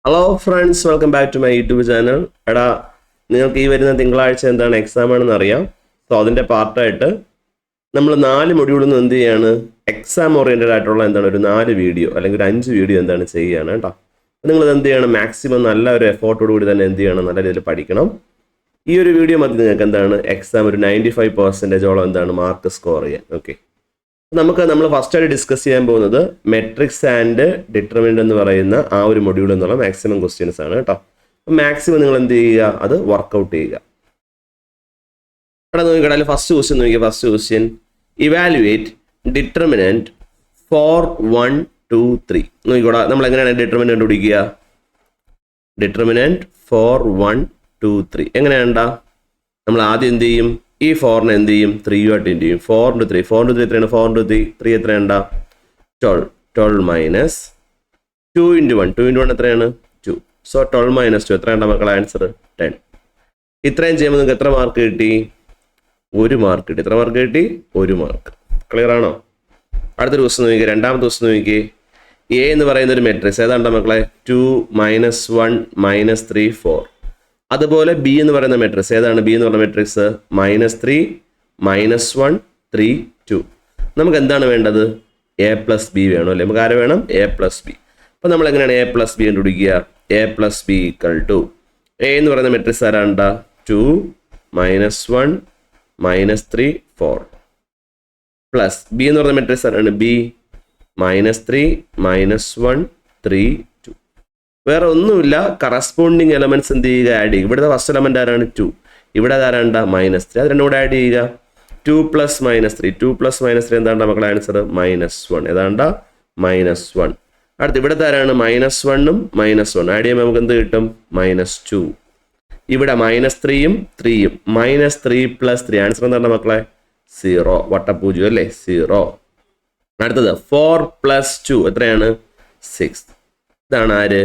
Hello friends, welcome back to my YouTube channel. എടാ, നിങ്ങൾക്ക് ഈ വരുന്ന തിങ്കളാഴ്ച എന്താണ് എക്സാം ആണെന്ന് അറിയാം. സോ അതിൻ്റെ പാർട്ടായിട്ട് നമ്മൾ 4 മൊഡ്യൂളിൽ നിന്ന് എന്ത് ചെയ്യാണ്, എക്സാം ഓറിയൻറ്റഡ് ആയിട്ടുള്ള എന്താണ് ഒരു 4 വീഡിയോ അല്ലെങ്കിൽ ഒരു 5 വീഡിയോ എന്താണ് ചെയ്യുകയാണ് കേട്ടോ. നിങ്ങളിത് എന്ത് ചെയ്യണം, മാക്സിമം നല്ല ഒരു എഫോർട്ടോടുകൂടി തന്നെ എന്ത് ചെയ്യണം, നല്ല രീതിയിൽ പഠിക്കണം. ഈ ഒരു വീഡിയോ മതി നിങ്ങൾക്ക് എന്താണ് എക്സാം ഒരു 95% എന്താണ് മാർക്ക് സ്കോർ ചെയ്യാൻ. ഓക്കെ, നമ്മൾ ഫസ്റ്റായിട്ട് ഡിസ്കസ് ചെയ്യാൻ പോകുന്നത് മെട്രിക്സ് ആൻഡ് ഡിറ്റർമിനന്റ് എന്ന് പറയുന്ന ആ ഒരു മൊഡ്യൂൾ എന്നുള്ള മാക്സിമം ക്വസ്റ്റ്യൻസ് ആണ് കേട്ടോ. മാക്സിമം നിങ്ങൾ എന്ത് ചെയ്യുക, അത് വർക്കൗട്ട് ചെയ്യുക. ഇവിടെ നോക്കിക്കടയിൽ ഫസ്റ്റ് ക്വസ്റ്റ്യൻ നോക്കിയാൽ first question evaluate determinant for 1, 2, 3. നോക്കിക്കോടാ, നമ്മൾ എങ്ങനെയാണ് ഡിറ്റർമിനന്റ് കണ്ടുപിടിക്കുക? ഡിറ്റർമിനന്റ് ഫോർ 1, 2, 3 എങ്ങനെയാണ്ടാ? നമ്മൾ ആദ്യം എന്ത് ചെയ്യും, ഈ 4നെ എന്ത് ചെയ്യും, 3 ആയിട്ട് എന്ത് ചെയ്യും, 4 into 3 എത്രയാണ്, 4 into 3 എത്രയാണ്ടാ, 12 മൈനസ് 2 into 1 എത്രയാണ്, 2. സോ 12 മൈനസ് 2 എത്രയാണ്ടാ മക്കളെ ആൻസർ 10. ഇത്രയും ചെയ്യുമ്പോൾ നിങ്ങൾക്ക് എത്ര മാർക്ക് കിട്ടി? 1 മാർക്ക് കിട്ടി. എത്ര മാർക്ക് കിട്ടി? 1 മാർക്ക്. ക്ലിയർ ആണോ? അടുത്തൊരു ക്വസ്റ്റ്യൻ നോക്കിയേ, രണ്ടാമത്തെ ക്വസ്റ്റ്യൻ നോക്കിയേ. എ എന്ന് പറയുന്ന ഒരു മെട്രിക്സ് ഏതാണ്ടാ മക്കളെ, 2, -1, -3, 4. അതുപോലെ ബി എന്ന് പറയുന്ന മെട്രിക്സ് ഏതാണ്? ബി എന്ന് പറയുന്ന മെട്രിക്സ് -3, -1, 3, 2. നമുക്ക് എന്താണ് വേണ്ടത്? എ പ്ലസ് ബി വേണം അല്ലേ? നമുക്ക് ആരെ വേണം? A plus B. അപ്പം നമ്മൾ എങ്ങനെയാണ് എ പ്ലസ് ബി കണ്ടുപിടിക്കുക? A plus B equal to A എന്ന് പറയുന്ന മെട്രിക്സ് ആരാണ്ടാ, 2, -1, -3, 4 പ്ലസ് ബി എന്ന് പറയുന്ന മെട്രിക്സ് ആരാണ്? ബി -3, -1, 3, 2. വേറെ ഒന്നുമില്ല, കറസ്പോണ്ടിങ് എലമെന്റ്സ് എന്ത് ചെയ്യുക, ആഡ് ചെയ്യുക. ഇവിടുത്തെ ഫസ്റ്റ് എലമെന്റ് ആരാണ്? 2. ഇവിടെ ആരാണ്ടാ? -3. അത് രണ്ടും കൂടെ ആഡ് ചെയ്യുക. 2 + -3 2 + -3 എന്താണ്ടാ മക്കളെ ആൻസർ? -1. ഏതാണ്ടാ? -1. അടുത്ത് ഇവിടുത്തെ ആരാണ്? -1ഉം -1 ആഡ് ചെയ്യുമ്പോൾ നമുക്ക് എന്ത് കിട്ടും? -2. ഇവിടെ -3ഉം 3ഉം -3 + 3 ആൻസർ എന്താണ്ടാ മക്കളെ? 0. വട്ടപ്പൂജ്യം അല്ലേ? 0. അടുത്തത് 4 + 2 എത്രയാണ്? 6. ഇതാണ് ആര്?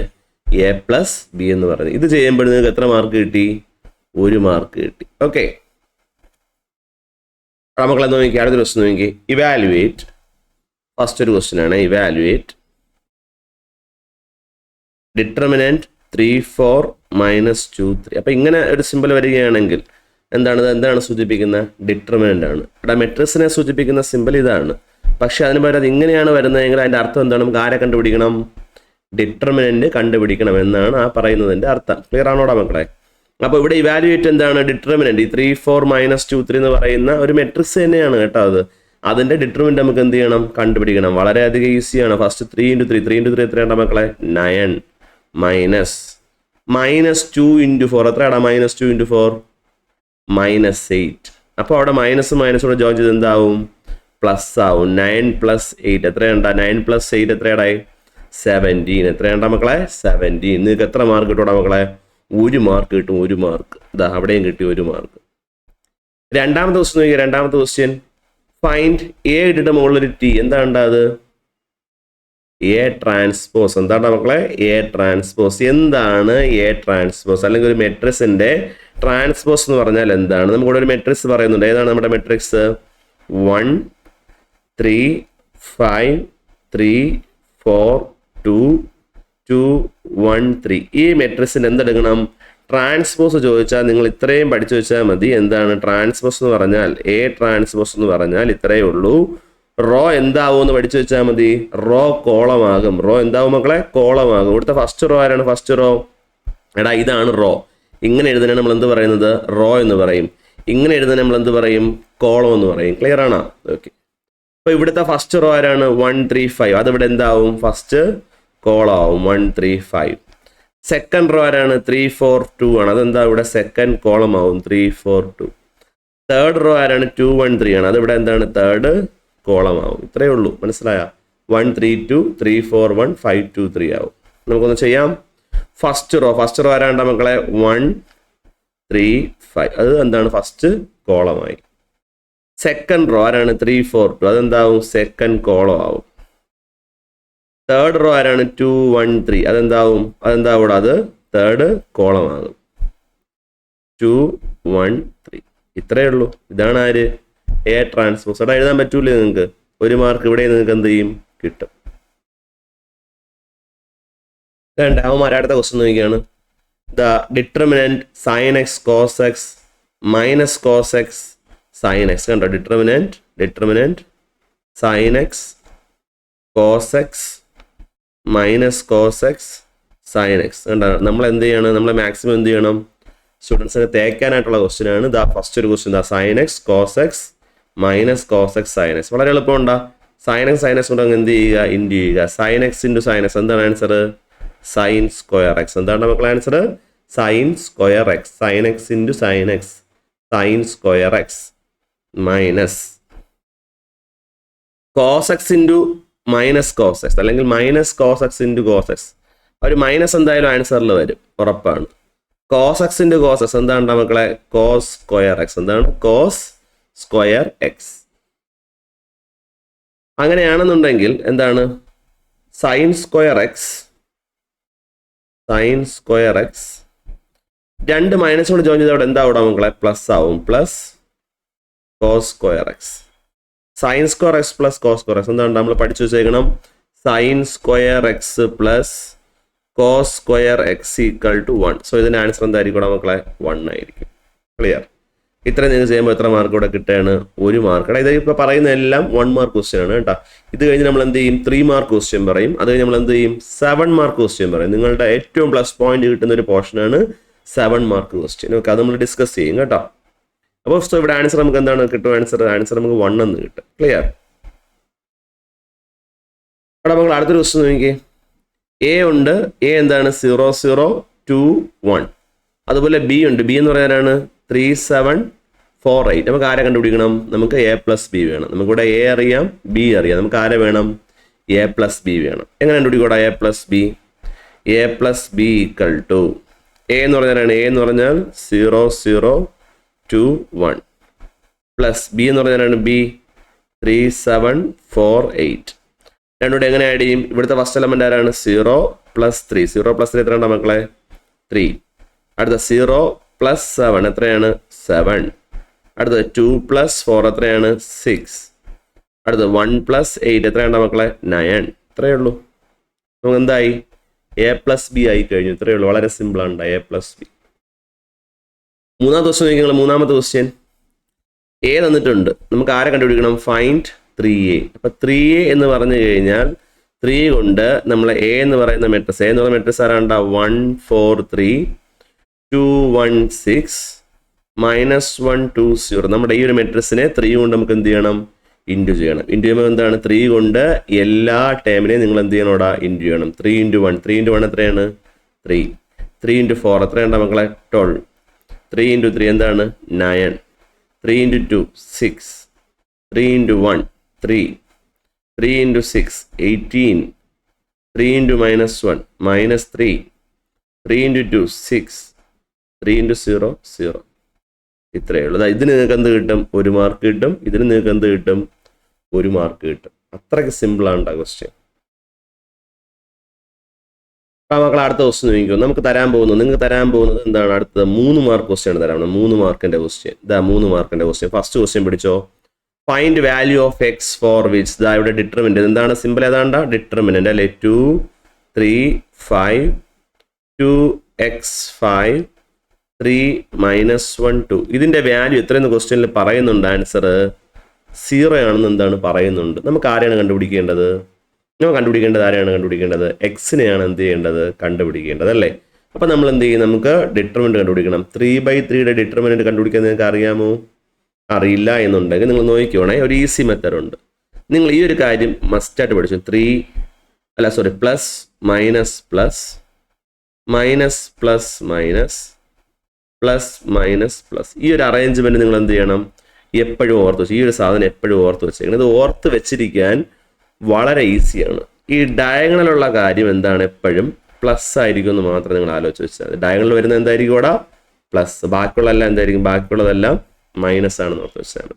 എ പ്ലസ് ബി എന്ന് പറയുന്നത്. ഇത് ചെയ്യുമ്പോൾ നിങ്ങൾക്ക് എത്ര മാർക്ക് കിട്ടി? 1 മാർക്ക് കിട്ടി. ഓക്കെ, മക്കളെ നോക്കി അടുത്തൊരു ക്വസ്റ്റ്യൻ നോക്കി. ഇവാലുവേറ്റ്, ഫസ്റ്റ് ഒരു ക്വസ്റ്റ്യൻ ആണ്, ഇവാലുവേറ്റ് ഡിറ്റർമിനന്റ് 3, 4, -2, 3. അപ്പൊ ഇങ്ങനെ ഒരു സിമ്പിൾ വരികയാണെങ്കിൽ എന്താണ് സൂചിപ്പിക്കുന്ന? ഡിറ്റർമിനന്റ് ആണ്. ഇവിടെ മെട്രിക്സിനെ സൂചിപ്പിക്കുന്ന സിമ്പിൾ ഇതാണ്. പക്ഷെ അതിന് പകരം അത് ഇങ്ങനെയാണ് വരുന്നതെങ്കിൽ അതിന്റെ അർത്ഥം എന്താണ്? നമുക്ക് ആരെ കണ്ടുപിടിക്കണം? ഡിറ്റർമിനന്റ് കണ്ടുപിടിക്കണം എന്നാണ് ആ പറയുന്നതിന്റെ അർത്ഥം. ക്ലിയർ ആണോടാ മക്കളെ? അപ്പോൾ ഇവിടെ ഇവാലുവേറ്റ് എന്താണ്? ഡിറ്റർമിനന്റ് 3, 4, -2, 3 എന്ന് പറയുന്ന ഒരു മെട്രിക്സ് തന്നെയാണ് കേട്ടോ. അതിന്റെ ഡിറ്റർമിനന്റ് നമുക്ക് എന്ത് ചെയ്യണം? കണ്ടുപിടിക്കണം. വളരെയധികം ഈസിയാണ്. ഫസ്റ്റ് 3 into 3 എത്രയാണ്ടാ മക്കളെ? 9 മൈനസ് -2 into 4 എത്രയാടാ? -2 into 4 -8. അപ്പോൾ അവിടെ മൈനസ് ജോയിൻ ചെയ്ത് എന്താവും? പ്ലസ് ആവും. 9 + 8 എത്രയാണ്ടാ? 9 + 8 എത്രയാടായി? 17. എത്രയാണ്ടാ മക്കളെ? 17. നിങ്ങൾക്ക് എത്ര മാർക്ക് കിട്ടൂടാ മക്കളെ? 1 മാർക്ക് കിട്ടും. 1 മാർക്ക്. ഇതാ അവിടെയും കിട്ടി 1 മാർക്ക്. രണ്ടാമത്തെ ക്വസ്റ്റ്യൻ നോക്കിയാൽ രണ്ടാമത്തെ ക്വസ്റ്റ്യൻ ഫൈൻഡ് എ ഇട്ടിട്ട് മുകളിലൊരു ടി. എന്താണ്ടാ അത്? A transpose. എന്താണ്ടാ മക്കളെ? A transpose. എന്താണ് എ ട്രാൻസ്പോസ്? അല്ലെങ്കിൽ ഒരു മെട്രിക്സിന്റെ ട്രാൻസ്പോസ് എന്ന് പറഞ്ഞാൽ എന്താണ്? നമുക്കിവിടെ ഒരു മെട്രിക്സ് പറയുന്നുണ്ട്. ഏതാണ് നമ്മുടെ മെട്രിക്സ്? 1, 3, 5, 3, 4, 2, 2, 1, 3. ഈ മെട്രിക്സിന് എന്തെടുക്കണം? ട്രാൻസ്പോസ് ചോദിച്ചാൽ നിങ്ങൾ ഇത്രയും പഠിച്ചു വെച്ചാൽ മതി. എന്താണ് ട്രാൻസ്പോസ് എന്ന് പറഞ്ഞാൽ? എ ട്രാൻസ്പോസ് എന്ന് പറഞ്ഞാൽ ഇത്രയേ ഉള്ളൂ. റോ എന്താവും എന്ന് പഠിച്ചു വെച്ചാൽ മതി. റോ കോളമാകും. റോ എന്താവും മക്കളെ? കോളമാകും. ഇവിടുത്തെ ഫസ്റ്റ് റോ ആരാണ്? ഫസ്റ്റ് റോ എടാ ഇതാണ് റോ. ഇങ്ങനെ എഴുതുന്ന നമ്മൾ എന്ത് പറയുന്നത്? റോ എന്ന് പറയും. ഇങ്ങനെ എഴുതുന്ന നമ്മൾ എന്ത് പറയും? കോളം എന്ന് പറയും. ക്ലിയർ ആണോ? ഓക്കെ, അപ്പൊ ഇവിടുത്തെ ഫസ്റ്റ് റോ ആരാണ്? 1, 3, 5. അതിവിടെ എന്താവും? ഫസ്റ്റ് കോളം ആവും. 1, 3, 5. സെക്കൻഡ് റോ ആരാണ്? 3, 4, 2 ആണ്. അതെന്താ? ഇവിടെ സെക്കൻഡ് കോളം ആവും. 3, 4, 2. തേർഡ് റോ ആരാണ്? 2, 1, 3 ആണ്. അതിവിടെ എന്താണ്? തേർഡ് കോളം ആവും. ഇത്രയേ ഉള്ളൂ. മനസ്സിലായ? 1, 3, 2, 3, 4, 1, 5, 2, 3 ആവും. നമുക്കൊന്ന് ചെയ്യാം. ഫസ്റ്റ് റോ ആരാണ്ട മക്കളെ? 1, 3, 5. അത് എന്താണ്? ഫസ്റ്റ് കോളമായി. സെക്കൻഡ് റോ ആരാണ്? 3, 4, 2. അതെന്താവും? സെക്കൻഡ് കോളം ആവും. തേർഡ് റോ ആരാണ്? 2, 1, 3. അതെന്താവും? അതെന്താവും? അത് തേർഡ് കോളം ആകും. 2, 1, 3. ഇത്രയേ ഉള്ളൂ. ഇതാണ് ആര്? A transpose. അവിടെ എഴുതാൻ പറ്റൂലേ നിങ്ങൾക്ക്? 1 മാർക്ക് ഇവിടെ നിങ്ങൾക്ക് എന്ത് ചെയ്യും? കിട്ടും. അവന്മാർ അടുത്ത ക്വസ്റ്റ്യൻ നോക്കിയാണ് the determinant sine x cos x minus cos x sine x. കണ്ടോ, determinant sine x cos x minus cos x sine x. കണ്ടോ, നമ്മൾ എന്ത് ചെയ്യണം, നമ്മൾ മാക്സിമം എന്ത് ചെയ്യണം, സ്റ്റുഡൻസിനെ തേക്കാനായിട്ടുള്ള ക്വസ്റ്റ്യൻ ആണ്. ദാ ഫസ്റ്റ് ഒരു ക്വസ്റ്റ്യൻ ദാ sine x cos x minus cos x sine x. വളരെ എളുപ്പമുണ്ടാ. സൈൻ എക്സ് കൊണ്ട് അങ്ങ് എന്ത് ചെയ്യുക, ഇൻറ്റു ചെയ്യുക. Sine x into sine x എന്താണ് ആൻസർ? Sine square x. എന്താണ് മക്കളെ answer? Sine square x. Sine x into sine x sine square x minus cos x into minus cos x അല്ലെങ്കിൽ minus cos x into cos x. ഒരു minus എന്തായാലും ആൻസറിൽ വരും, ഉറപ്പാണ്. Cos x into cos x എന്താണ് മക്കളെ? Cos square x. എന്താണ്? Cos square x. അങ്ങനെയാണെന്നുണ്ടെങ്കിൽ എന്താണ്? സൈൻ സ്ക്വയർ എക്സ് രണ്ട് മൈനസ് കൊണ്ട് ജോയിൻ ചെയ്തവിടെ എന്താ അവിടെ മക്കളെ? പ്ലസ് ആവും. Plus cos square x. Sine square x plus cos square x എന്താണ് നമ്മൾ പഠിച്ചു വെച്ചേക്കണം? Sine square x plus cos square x equal to 1. So ഇതിൻ്റെ ആൻസർ എന്തായിരിക്കും മക്കളെ? 1 ആയിരിക്കും. ക്ലിയർ? ഇത്രയും നിങ്ങൾ ചെയ്യുമ്പോൾ എത്ര മാർക്ക് ഇവിടെ കിട്ടുകയാണ്? 1 മാർക്ക്. ഇത് ഇപ്പോൾ പറയുന്ന എല്ലാം 1 മാർക്ക് ക്വസ്റ്റ്യൻ ആണ് കേട്ടോ. ഇത് കഴിഞ്ഞ് നമ്മൾ എന്ത് ചെയ്യും? 3 മാർക്ക് ക്വസ്റ്റ്യൻ പറയും. അത് കഴിഞ്ഞ് നമ്മൾ എന്ത് ചെയ്യും? 7 മാർക്ക് ക്വസ്റ്റ്യൻ പറയും. നിങ്ങളുടെ ഏറ്റവും പ്ലസ് പോയിന്റ് കിട്ടുന്ന ഒരു പോർഷനാണ് 7 മാർക്ക് ക്വസ്റ്റ്യൻ. ഓക്കെ, അത് നമ്മൾ ഡിസ്കസ് ചെയ്യും കേട്ടോ. അപ്പോൾ സോ ഇവിടെ ആൻസർ നമുക്ക് എന്താണ് കിട്ടും? ആൻസർ നമുക്ക് 1 എന്ന് കിട്ടും. ക്ലിയർ? അവിടെ നമ്മൾ അടുത്തൊരു ക്വസ്റ്റ്യൻ നോക്കിയേ. എ ഉണ്ട്. എ എന്താണ്? 0 0 2 1. അതുപോലെ ബി ഉണ്ട്. ബി എന്ന് പറയാനാണ് 3 7 4 8. നമുക്ക് ആരെ കണ്ടുപിടിക്കണം? നമുക്ക് എ പ്ലസ് ബി വേണം. നമുക്കിവിടെ എ അറിയാം, ബി അറിയാം. നമുക്ക് ആരെ വേണം? എ പ്ലസ് ബി വേണം. എങ്ങനെ കണ്ടുപിടിക്കൂടാ A plus B? A plus B equal to A എന്ന് പറഞ്ഞാലാണ് എ എന്ന് പറഞ്ഞാൽ 0 0 2 1 പ്ലസ് ബി എന്ന് പറഞ്ഞാലാണ് ബി 3 7 4 8. രണ്ടുകൂടെ എങ്ങനെ ആഡ് ചെയ്യും? ഇവിടുത്തെ ഫസ്റ്റ് എലമെന്റ് ആരാണ്? 0 പ്ലസ് 3. 0 പ്ലസ് 3 എത്രയാണ് മക്കളെ? 3. അടുത്ത 0 പ്ലസ് 7 എത്രയാണ്? 7. അടുത്ത 2 പ്ലസ് 4 എത്രയാണ്? 6. അടുത്ത 1 പ്ലസ് 8 എത്രയാണ് മക്കളെ? 9. ഇത്രയേ ഉള്ളൂ. നമുക്ക് എന്തായി? എ പ്ലസ് ബി ആയി കഴിഞ്ഞു. ഇത്രയേ ഉള്ളൂ. വളരെ സിമ്പിൾ ആണ്. A plus B. മൂന്നാമത്തെ ക്വസ്റ്റ്യൻ നോക്കിയാൽ മൂന്നാമത്തെ ക്വസ്റ്റ്യൻ എ തന്നിട്ടുണ്ട്. നമുക്ക് ആരെ കണ്ടുപിടിക്കണം? Find 3a. അപ്പം 3a എന്ന് പറഞ്ഞു കഴിഞ്ഞാൽ 3 കൊണ്ട് നമ്മൾ എ എന്ന് പറയുന്ന മെട്രിക്സ്, എ എന്ന് പറയുന്ന മെട്രിക്സ് ആരാണ്ട? 1 4 3 2 1 6 -1 2 0. നമ്മുടെ ഈ ഒരു മെട്രിക്സിനെ 3 കൊണ്ട് നമുക്ക് എന്ത് ചെയ്യണം? ഇൻറ്റു ചെയ്യണം. ഇൻറ്റു ചെയ്യുമ്പോൾ എന്താണ്? 3 കൊണ്ട് എല്ലാ ടേമിനെയും നിങ്ങൾ എന്ത് ചെയ്യണോടാ? ഇൻറ്റു ചെയ്യണം. 3 × 1. 3 × 1 എത്രയാണ്? 3. 3 × 4 എത്രയാണ് മക്കളെ? 12. 3 × 3 എന്താണ്? 9. 3 × 2 6. 3 × 1 3. 3 × 6 18. 3 × -1 -3. 3 × 2 6. 3 × 0 0. ഇത്രയേ ഉള്ളൂ. ഇതിന് നിങ്ങൾക്ക് എന്ത് കിട്ടും? 1 മാർക്ക് കിട്ടും. ഇതിന് നിങ്ങൾക്ക് എന്ത് കിട്ടും? 1 മാർക്ക് കിട്ടും. അത്രയ്ക്ക് സിമ്പിളാണ് ക്വസ്റ്റ്യൻ. അപ്പോൾ മക്കൾ അടുത്ത ക്വസ്റ്റ്യൻ നോക്കിക്കോ. നിങ്ങൾക്ക് തരാൻ പോകുന്നത് എന്താണ്? അടുത്തത് 3 മാർക്ക് ക്വസ്റ്റ്യൻ ആണ് തരാൻ. 3 മാർക്കിൻ്റെ ക്വസ്റ്റ്യൻ. 3 മാർക്കിൻ്റെ ക്വസ്റ്റ്യൻ. ഫസ്റ്റ് ക്വസ്റ്റ്യൻ പിടിച്ചോ. Find value of x for which. ഇതാ ഇവിടെ ഡിറ്റർമിനന്റ് എന്താണ്? സിമ്പിൾ ഏതാണ്ട? ഡിറ്റർമിനന്റ് അല്ലേ? 2 3 5 2x 5 3 -1 2. ഇതിന്റെ വാല്യൂ എത്രയെന്ന് ക്വസ്റ്റ്യനിൽ പറയുന്നുണ്ട്. ആൻസർ 0 ആണെന്ന് എന്താണ് പറയുന്നുണ്ട്. നമുക്ക് ആരെയാണ് കണ്ടുപിടിക്കേണ്ടത്? ആരെയാണ് കണ്ടുപിടിക്കേണ്ടത്? എക്സിനെയാണ് എന്ത് ചെയ്യേണ്ടത്? കണ്ടുപിടിക്കേണ്ടത് അല്ലേ? അപ്പം നമ്മൾ എന്ത് ചെയ്യും? നമുക്ക് ഡിറ്റർമിനന്റ് കണ്ടുപിടിക്കണം. 3/3 ഡിറ്റർമിനന്റ് കണ്ടുപിടിക്കാൻ നിങ്ങൾക്ക് അറിയാമോ? അറിയില്ല എന്നുണ്ടെങ്കിൽ നിങ്ങൾ നോക്കിക്കോണേ. ഒരു ഈസി മെത്തേഡ് ഉണ്ട്. നിങ്ങൾ ഈ ഒരു കാര്യം മസ്റ്റായിട്ട് പഠിച്ചു. Plus minus plus minus plus minus plus minus plus. ഈ ഒരു അറേഞ്ച്മെന്റ് നിങ്ങൾ എന്ത് ചെയ്യണം? എപ്പോഴും ഓർത്ത് വെച്ചു. ഈ ഒരു സാധനം എപ്പോഴും ഓർത്ത് വെച്ചേക്കണം. ഇത് ഓർത്ത് വെച്ചിരിക്കാൻ വളരെ ഈസിയാണ്. ഈ ഡയഗണലുള്ള കാര്യം എന്താണ്? എപ്പോഴും പ്ലസ് ആയിരിക്കും എന്ന് മാത്രം നിങ്ങൾ ആലോചിച്ച് വെച്ചാൽ. ഡയഗണൽ വരുന്നത് എന്തായിരിക്കും? ഇവിടെ പ്ലസ്. ബാക്കിയുള്ളതെല്ലാം എന്തായിരിക്കും? ബാക്കിയുള്ളതെല്ലാം മൈനസ് ആണെന്ന് ഓർത്ത് വെച്ചാൽ മതി.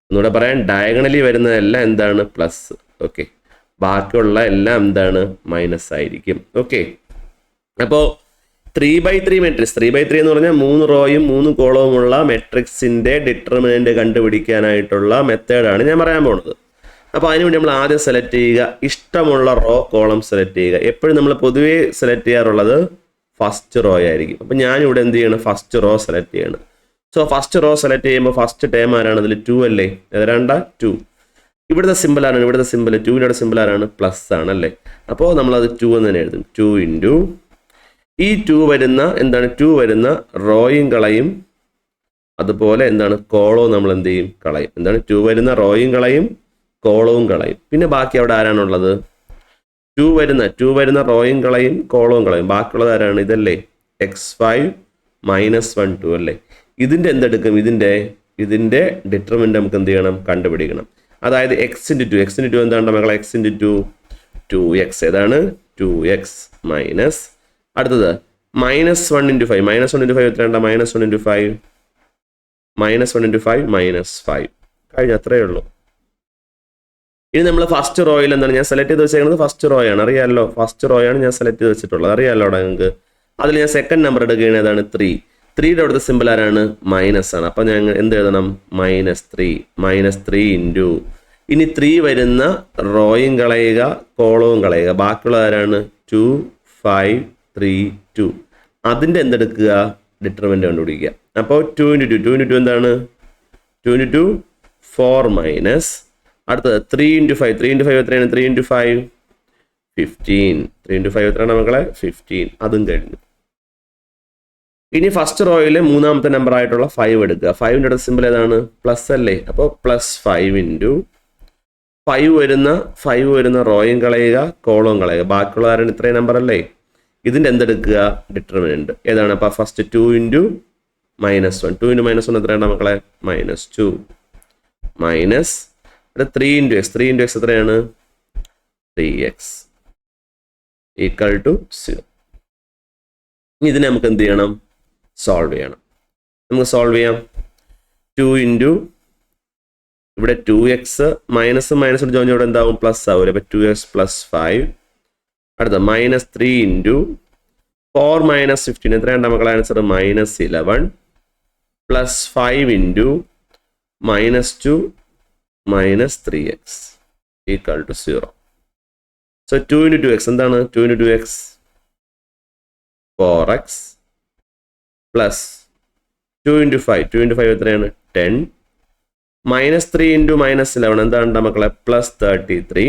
ഒന്നുകൂടെ പറയാൻ, ഡയഗണലി വരുന്നതെല്ലാം എന്താണ്? പ്ലസ്. ഓക്കെ, ബാക്കിയുള്ള എല്ലാം എന്താണ്? മൈനസ് ആയിരിക്കും. ഓക്കെ, അപ്പോൾ 3/3 മെട്രിക്സ്. 3/3 എന്ന് പറഞ്ഞാൽ 3 റോയും 3 കോളവുമുള്ള മെട്രിക്സിന്റെ ഡിറ്റർമിനന്റ് കണ്ടുപിടിക്കാനായിട്ടുള്ള മെത്തേഡാണ് ഞാൻ പറയാൻ പോകുന്നത്. അപ്പോൾ അതിനുവേണ്ടി നമ്മൾ ആദ്യം സെലക്ട് ചെയ്യുക ഇഷ്ടമുള്ള റോ കോളം സെലക്ട് ചെയ്യുക. എപ്പോഴും നമ്മൾ പൊതുവേ സെലക്ട് ചെയ്യാറുള്ളത് ഫസ്റ്റ് റോ ആയിരിക്കും. അപ്പോൾ ഞാനിവിടെ എന്ത് ചെയ്യണം, ഫസ്റ്റ് റോ സെലക്ട് ചെയ്യണം. സോ ഫസ്റ്റ് റോ സെലക്ട് ചെയ്യുമ്പോൾ ഫസ്റ്റ് ടേം ആരാണ്, അതിൽ 2 അല്ലേ, ഏതാണ്ട 2. ഇവിടുത്തെ സിമ്പിൾ ആരാണ്, ഇവിടുത്തെ സിമ്പിൾ 2-ൻ്റെ സിമ്പിൾ ആരാണ്, പ്ലസ് ആണ് അല്ലേ. അപ്പോൾ നമ്മളത് 2 എന്ന് തന്നെ എഴുതും. 2 ഇൻറ്റു ഈ 2 വരുന്ന എന്താണ്, 2 വരുന്ന റോയും കളയും, അതുപോലെ എന്താണ് കോളവും നമ്മൾ എന്ത് ചെയ്യും, കളയും. എന്താണ് 2 വരുന്ന റോയും കളയും, കോളവും കളയും. പിന്നെ ബാക്കി അവിടെ ആരാണുള്ളത്, 2 വരുന്ന റോയും കളയും, കോളവും കളയും. ബാക്കിയുള്ളത് ആരാണ്, ഇതല്ലേ, x5 -1 2 അല്ലേ. ഇതിൻ്റെ എന്തെടുക്കും, ഇതിൻ്റെ ഡിറ്റർമിനൻ്റ് നമുക്ക് എന്ത് ചെയ്യണം, കണ്ടുപിടിക്കണം. അതായത് x × 2 എന്താണ് മക്കളെ, x × 2 2x, ഏതാണ് 2x മൈനസ് അടുത്തത് -1 × 5, -1 × 5 എത്രയാണ്, -1 × 5 -1 × 5 -5 കഴിഞ്ഞ അത്രയേ ഉള്ളൂ. ഇനി നമ്മൾ ഫസ്റ്റ് റോയിൽ എന്താണ് ഞാൻ സെലക്ട് ചെയ്ത് വെച്ചേക്കുന്നത്, ഫസ്റ്റ് റോ ആണ്, അറിയാമല്ലോ, ഫസ്റ്റ് റോ ആണ് ഞാൻ സെലക്ട് ചെയ്ത് വെച്ചിട്ടുള്ളത്, അറിയാമല്ലോ അവിടെ നിങ്ങൾക്ക്. അതിൽ ഞാൻ സെക്കൻഡ് നമ്പർ എടുക്കുകയാണ്, ഏതാണ് 3. 3യുടെ അവിടുത്തെ സിമ്പിൾ ആരാണ്, മൈനസ് ആണ്. അപ്പം ഞാൻ എന്ത് എഴുതണം, -3 ഇൻറ്റു ഇനി 3 വരുന്ന റോയും കളയുക, കോളവും കളയുക. ബാക്കിയുള്ള ആരാണ് 2 5 3 2. അതിൻ്റെ എന്തെടുക്കുക, ഡിറ്റർമിനൻ്റ് കണ്ടുപിടിക്കുക. അപ്പോൾ 2 × 2 എന്താണ്, 2 × 2 4 മൈനസ് അടുത്തത് 3 × 5 എത്രയാണ്, 3 × 5 15. 3 × 5 എത്രയാണ് മക്കളെ, 15. അതും കഴിഞ്ഞു. ഇനി ഫസ്റ്റ് റോയിലെ മൂന്നാമത്തെ നമ്പർ ആയിട്ടുള്ള 5 എടുക്കുക. 5ൻ്റെ അടുത്ത സിമ്പിൾ ഏതാണ്, പ്ലസ് അല്ലേ. അപ്പോൾ +5 ഇൻറ്റു 5 വരുന്ന റോയും കളയുക, കോളവും കളയുക. ബാക്കിയുള്ള ആരാണ്, ഇത്രയും നമ്പർ അല്ലേ. ഇതിൻ്റെ എന്തെടുക്കുക, ഡിറ്റർമിനൻ്റ് ഏതാണ്. അപ്പോൾ ഫസ്റ്റ് 2 × -1 2 × -1 എത്രയാണ് മക്കളെ, -2 മൈനസ് 3 × x എത്രയാണ്, 3x ഈക്വൽ ടു 0. ഇതിനെ നമുക്ക് എന്ത് ചെയ്യണം, സോൾവ് ചെയ്യണം. നമുക്ക് സോൾവ് ചെയ്യാം. 2 × ഇവിടെ 2x മൈനസ് ജോയിൻ ഇവിടെ എന്താവും, പ്ലസ് ആവില്ല. അപ്പോൾ 2x + 5 അടുത്ത -3 × 4 - 15 എത്രയാണ് മക്കളെ, answer -11 + 5 × -2 -3x equal to 0. So 2 × 2x എന്താണ്, 2 × 2x 4x പ്ലസ് 2 × 5 എത്രയാണ് 10 -3 × -11 എന്താണ് മക്കളെ, +33.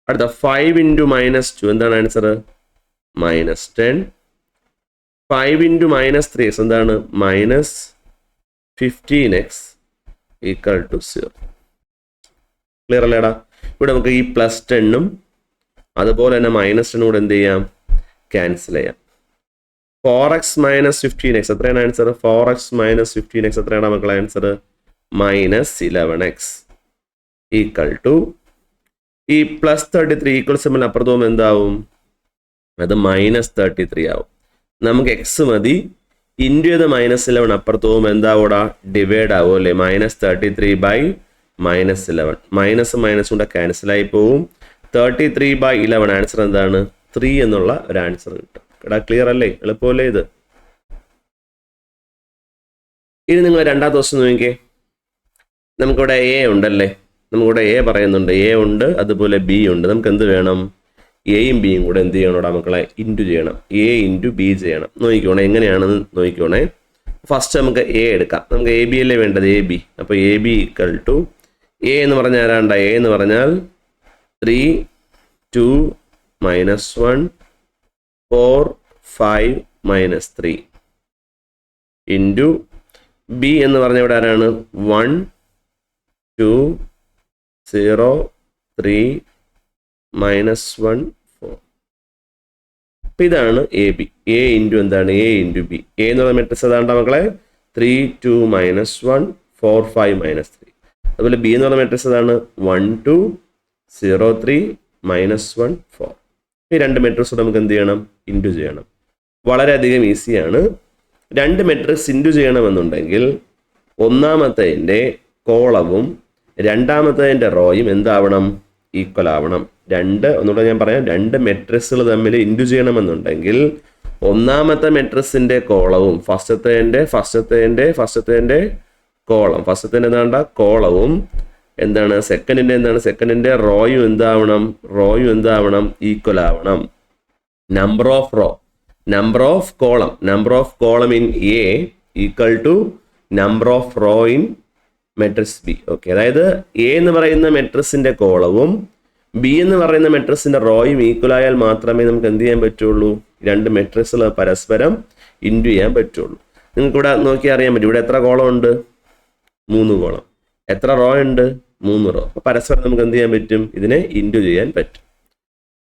അടുത്ത 5 × -2 എന്താണ് ആൻസർ, -10. 5 × -3x എന്താണ്, -15x ഈക്വൽ ടു 0. ക്ലിയർ അല്ലേടാ. ഇവിടെ നമുക്ക് ഈ +10ഉം അതുപോലെ തന്നെ -10 കൂടെ എന്ത് ചെയ്യാം, ക്യാൻസൽ ചെയ്യാം. 4x - 15x എത്രയാണ് ആൻസർ, 4x - 15x എത്രയാണ് മക്കളെ ആൻസർ, -11x ഈക്വൽ ടു ഈ +33 ഈക്വൽ സിമ്പിൾ അപ്പുറത്ത് പോകുമ്പോൾ എന്താവും, അത് -33 ആവും. നമുക്ക് x മതി, ഇൻറ്റു ചെയ്ത് -11 അപ്പുറത്ത് പോകുമ്പോൾ എന്താവൂടാ, ഡിവൈഡ് ആവും അല്ലേ, -33/-11 മൈനസ് കൊണ്ട് ക്യാൻസലായി പോവും. 33/11 ആൻസർ എന്താണ്, 3 എന്നുള്ള ഒരു ആൻസർ കിട്ടും. എടാ ക്ലിയർ അല്ലേ, എളുപ്പമല്ലേ ഇത്. ഇനി നിങ്ങൾ രണ്ടാമത്തെ ദിവസം നോക്കിക്കേ, നമുക്കിവിടെ എ ഉണ്ടല്ലേ, നമുക്കിവിടെ എ പറയുന്നുണ്ട്, എ ഉണ്ട് അതുപോലെ ബി ഉണ്ട്. നമുക്ക് എന്ത് വേണം, എയും ബിയും കൂടെ എന്ത് ചെയ്യണം മക്കളെ, ഇൻറ്റു ചെയ്യണം. എ × ബി ചെയ്യണം. നോക്കിക്കോണേ എങ്ങനെയാണെന്ന് നോക്കിക്കോണേ. ഫസ്റ്റ് നമുക്ക് എ എടുക്കാം. നമുക്ക് എ ബി അല്ലേ വേണ്ടത്, എ ബി. അപ്പോൾ A B equal to A എന്ന് പറഞ്ഞാൽ ആരാണ്ട, എ എന്ന് പറഞ്ഞാൽ 3 2 -1 4 5 -3 ഇൻറ്റു ബി എന്ന് പറഞ്ഞ ഇവിടെ ആരാണ്, 1 2 0 3 -1 4. അപ്പം ഇതാണ് എ ബി. എ ഇൻറ്റു എന്താണ്, എ ഇൻറ്റു ബി. എ എന്ന് പറയുന്ന മെട്രിക്സ് ഏതാണ്ട മക്കളെ, 3 2 -1 4 5 -3. അതുപോലെ ബി എന്ന് പറയുന്ന മെട്രിക്സ് ഏതാണ്, 1 2 0 3 -1 4. ഈ രണ്ട് മെട്രിക്സ് നമുക്ക് എന്ത് ചെയ്യണം, ഇൻറ്റു ചെയ്യണം. വളരെയധികം ഈസിയാണ്. രണ്ട് മെട്രിക്സ് ഇൻറ്റു ചെയ്യണമെന്നുണ്ടെങ്കിൽ ഒന്നാമത്തതിൻ്റെ കോളവും രണ്ടാമത്തതിൻ്റെ റോയും എന്താവണം, ഈക്വൽ ആവണം. ഒന്നുകൂടെ ഞാൻ പറയാം, രണ്ട് മെട്രിക്സുകൾ തമ്മിൽ ഇൻറ്റു ചെയ്യണമെന്നുണ്ടെങ്കിൽ ഒന്നാമത്തെ മെട്രിക്സിൻ്റെ കോളവും ഫസ്റ്റത്തേൻ്റെ കോളം, ഫസ്റ്റത്തേൻ്റെ എന്താണ്ട കോളവും എന്താണ് സെക്കൻഡിൻ്റെ റോയും എന്താവണം ഈക്വൽ ആവണം. Number of column in A equal to number of row in matrix B. Okay, അതായത് എ എന്ന് പറയുന്ന മെട്രിക്സിന്റെ കോളവും ബി എന്ന് പറയുന്ന മെട്രിക്സിന്റെ റോയും ഈക്വൽ ആയാൽ മാത്രമേ നമുക്ക് എന്ത് ചെയ്യാൻ പറ്റുള്ളൂ, രണ്ട് മെട്രിക്സുകൾ പരസ്പരം ഇൻറ്റു ചെയ്യാൻ പറ്റുള്ളൂ. നിങ്ങൾക്ക് ഇവിടെ നോക്കി അറിയാൻ പറ്റും, ഇവിടെ എത്ര കോളം ഉണ്ട്, 3 കോളം. എത്ര റോ ഉണ്ട്, 3 റോ. അപ്പോൾ പരസ്പരം നമുക്ക് എന്ത് ചെയ്യാൻ പറ്റും, ഇതിനെ ഇൻറ്റു ചെയ്യാൻ പറ്റും.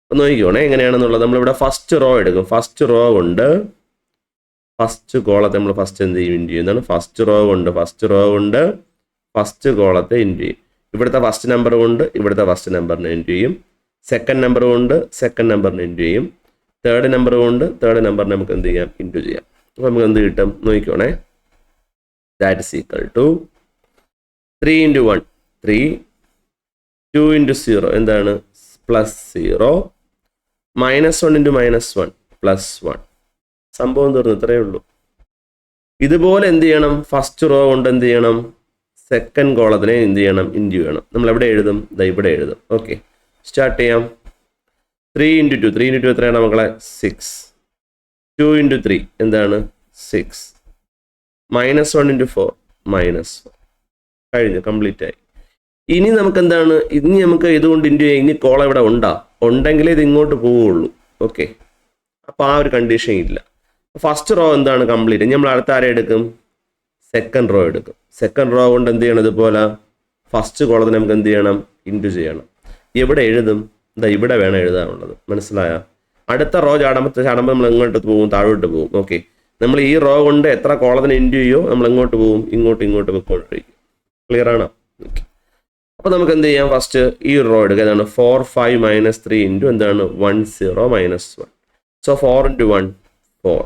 അപ്പോൾ നോക്കിക്കോണേ എങ്ങനെയാണെന്നുള്ളത്. നമ്മളിവിടെ ഫസ്റ്റ് റോ എടുക്കും. ഫസ്റ്റ് റോ കൊണ്ട് ഫസ്റ്റ് കോളത്തെ നമ്മൾ ഫസ്റ്റ് എന്ത് ചെയ്യും, ഇൻറ്റു ചെയ്യുന്നതാണ്. ഫസ്റ്റ് റോ കൊണ്ട് ഫസ്റ്റ് കോളത്തെ ഇൻറ്റു ചെയ്യും. ഇവിടുത്തെ ഫസ്റ്റ് നമ്പർ കൊണ്ട് ഇവിടുത്തെ ഫസ്റ്റ് നമ്പറിനെ ഇൻറ്റു ചെയ്യും. സെക്കൻഡ് നമ്പർ കൊണ്ട് സെക്കൻഡ് നമ്പറിനെ ഇൻറ്റു ചെയ്യും. തേർഡ് നമ്പർ കൊണ്ട് തേർഡ് നമ്പറിനെ നമുക്ക് എന്ത് ചെയ്യാം, ഇൻറ്റു ചെയ്യാം. അപ്പോൾ നമുക്ക് എന്ത് കിട്ടും നോക്കിക്കോണേ. ദാറ്റ് ഇസ് ഈക്വൽ ടു 3 × 1 3, 2 × 0 എന്താണ് +0, -1 × -1 +1. സംഭവം തീർന്നു, ഇത്രയേ ഉള്ളൂ. ഇതുപോലെ എന്ത് ചെയ്യണം, ഫസ്റ്റ് റോ കൊണ്ട് എന്ത് ചെയ്യണം, സെക്കൻഡ് കോളത്തിനെ എന്ത് ചെയ്യണം, ഇൻറ്റു ചെയ്യണം. നമ്മൾ എവിടെ എഴുതും, ഇവിടെ എഴുതും. ഓക്കെ, സ്റ്റാർട്ട് ചെയ്യാം. 3 × 2 3 × 2 എത്രയാണ് മക്കളെ, 6. 2 × 3 എന്താണ് 6. -1 × 4 -4. കഴിഞ്ഞു, കംപ്ലീറ്റ് ആയി. ഇനി നമുക്ക് എന്താണ്, ഇനി നമുക്ക് ഇതുകൊണ്ട് ഇൻറ്റു ചെയ്യാം. ഇനി കോളം ഇവിടെ ഉണ്ടെങ്കിലേ ഇത് ഇങ്ങോട്ട് പോവുള്ളൂ. ഓക്കെ, അപ്പോൾ ആ ഒരു കണ്ടീഷൻ ഇല്ല. ഫസ്റ്റ് റോ എന്താണ് കംപ്ലീറ്റ്. ഇനി നമ്മൾ അടുത്ത ആരെ എടുക്കും, സെക്കൻഡ് റോ എടുക്കും. സെക്കൻഡ് റോ കൊണ്ട് എന്ത് ചെയ്യണം, ഇതുപോലെ ഫസ്റ്റ് കോളത്തിന് നമുക്ക് എന്ത് ചെയ്യണം, ഇൻറ്റു ചെയ്യണം. എവിടെ എഴുതും, ഇവിടെ വേണം എഴുതാനുള്ളത്. മനസ്സിലായോ? അടുത്ത റോ ചാടുമ്പോൾ നമ്മൾ എങ്ങോട്ട് പോകും, താഴോട്ട് പോകും. ഓക്കെ, നമ്മൾ ഈ റോ കൊണ്ട് എത്ര കോളത്തിന് ഇൻറ്റു ചെയ്യോ നമ്മൾ എങ്ങോട്ട് പോകും, ഇങ്ങോട്ട് പൊയ്ക്കൊണ്ടിരിക്കും. ക്ലിയർ ആണോ? ഓക്കെ, അപ്പോൾ നമുക്ക് എന്ത് ചെയ്യാം, ഫസ്റ്റ് ഈ റോ എടുക്കുക. ഏതാണ് 4 5 -3 ഇൻറ്റു എന്താണ് 1 0 -1. സോ 4 × 1 4,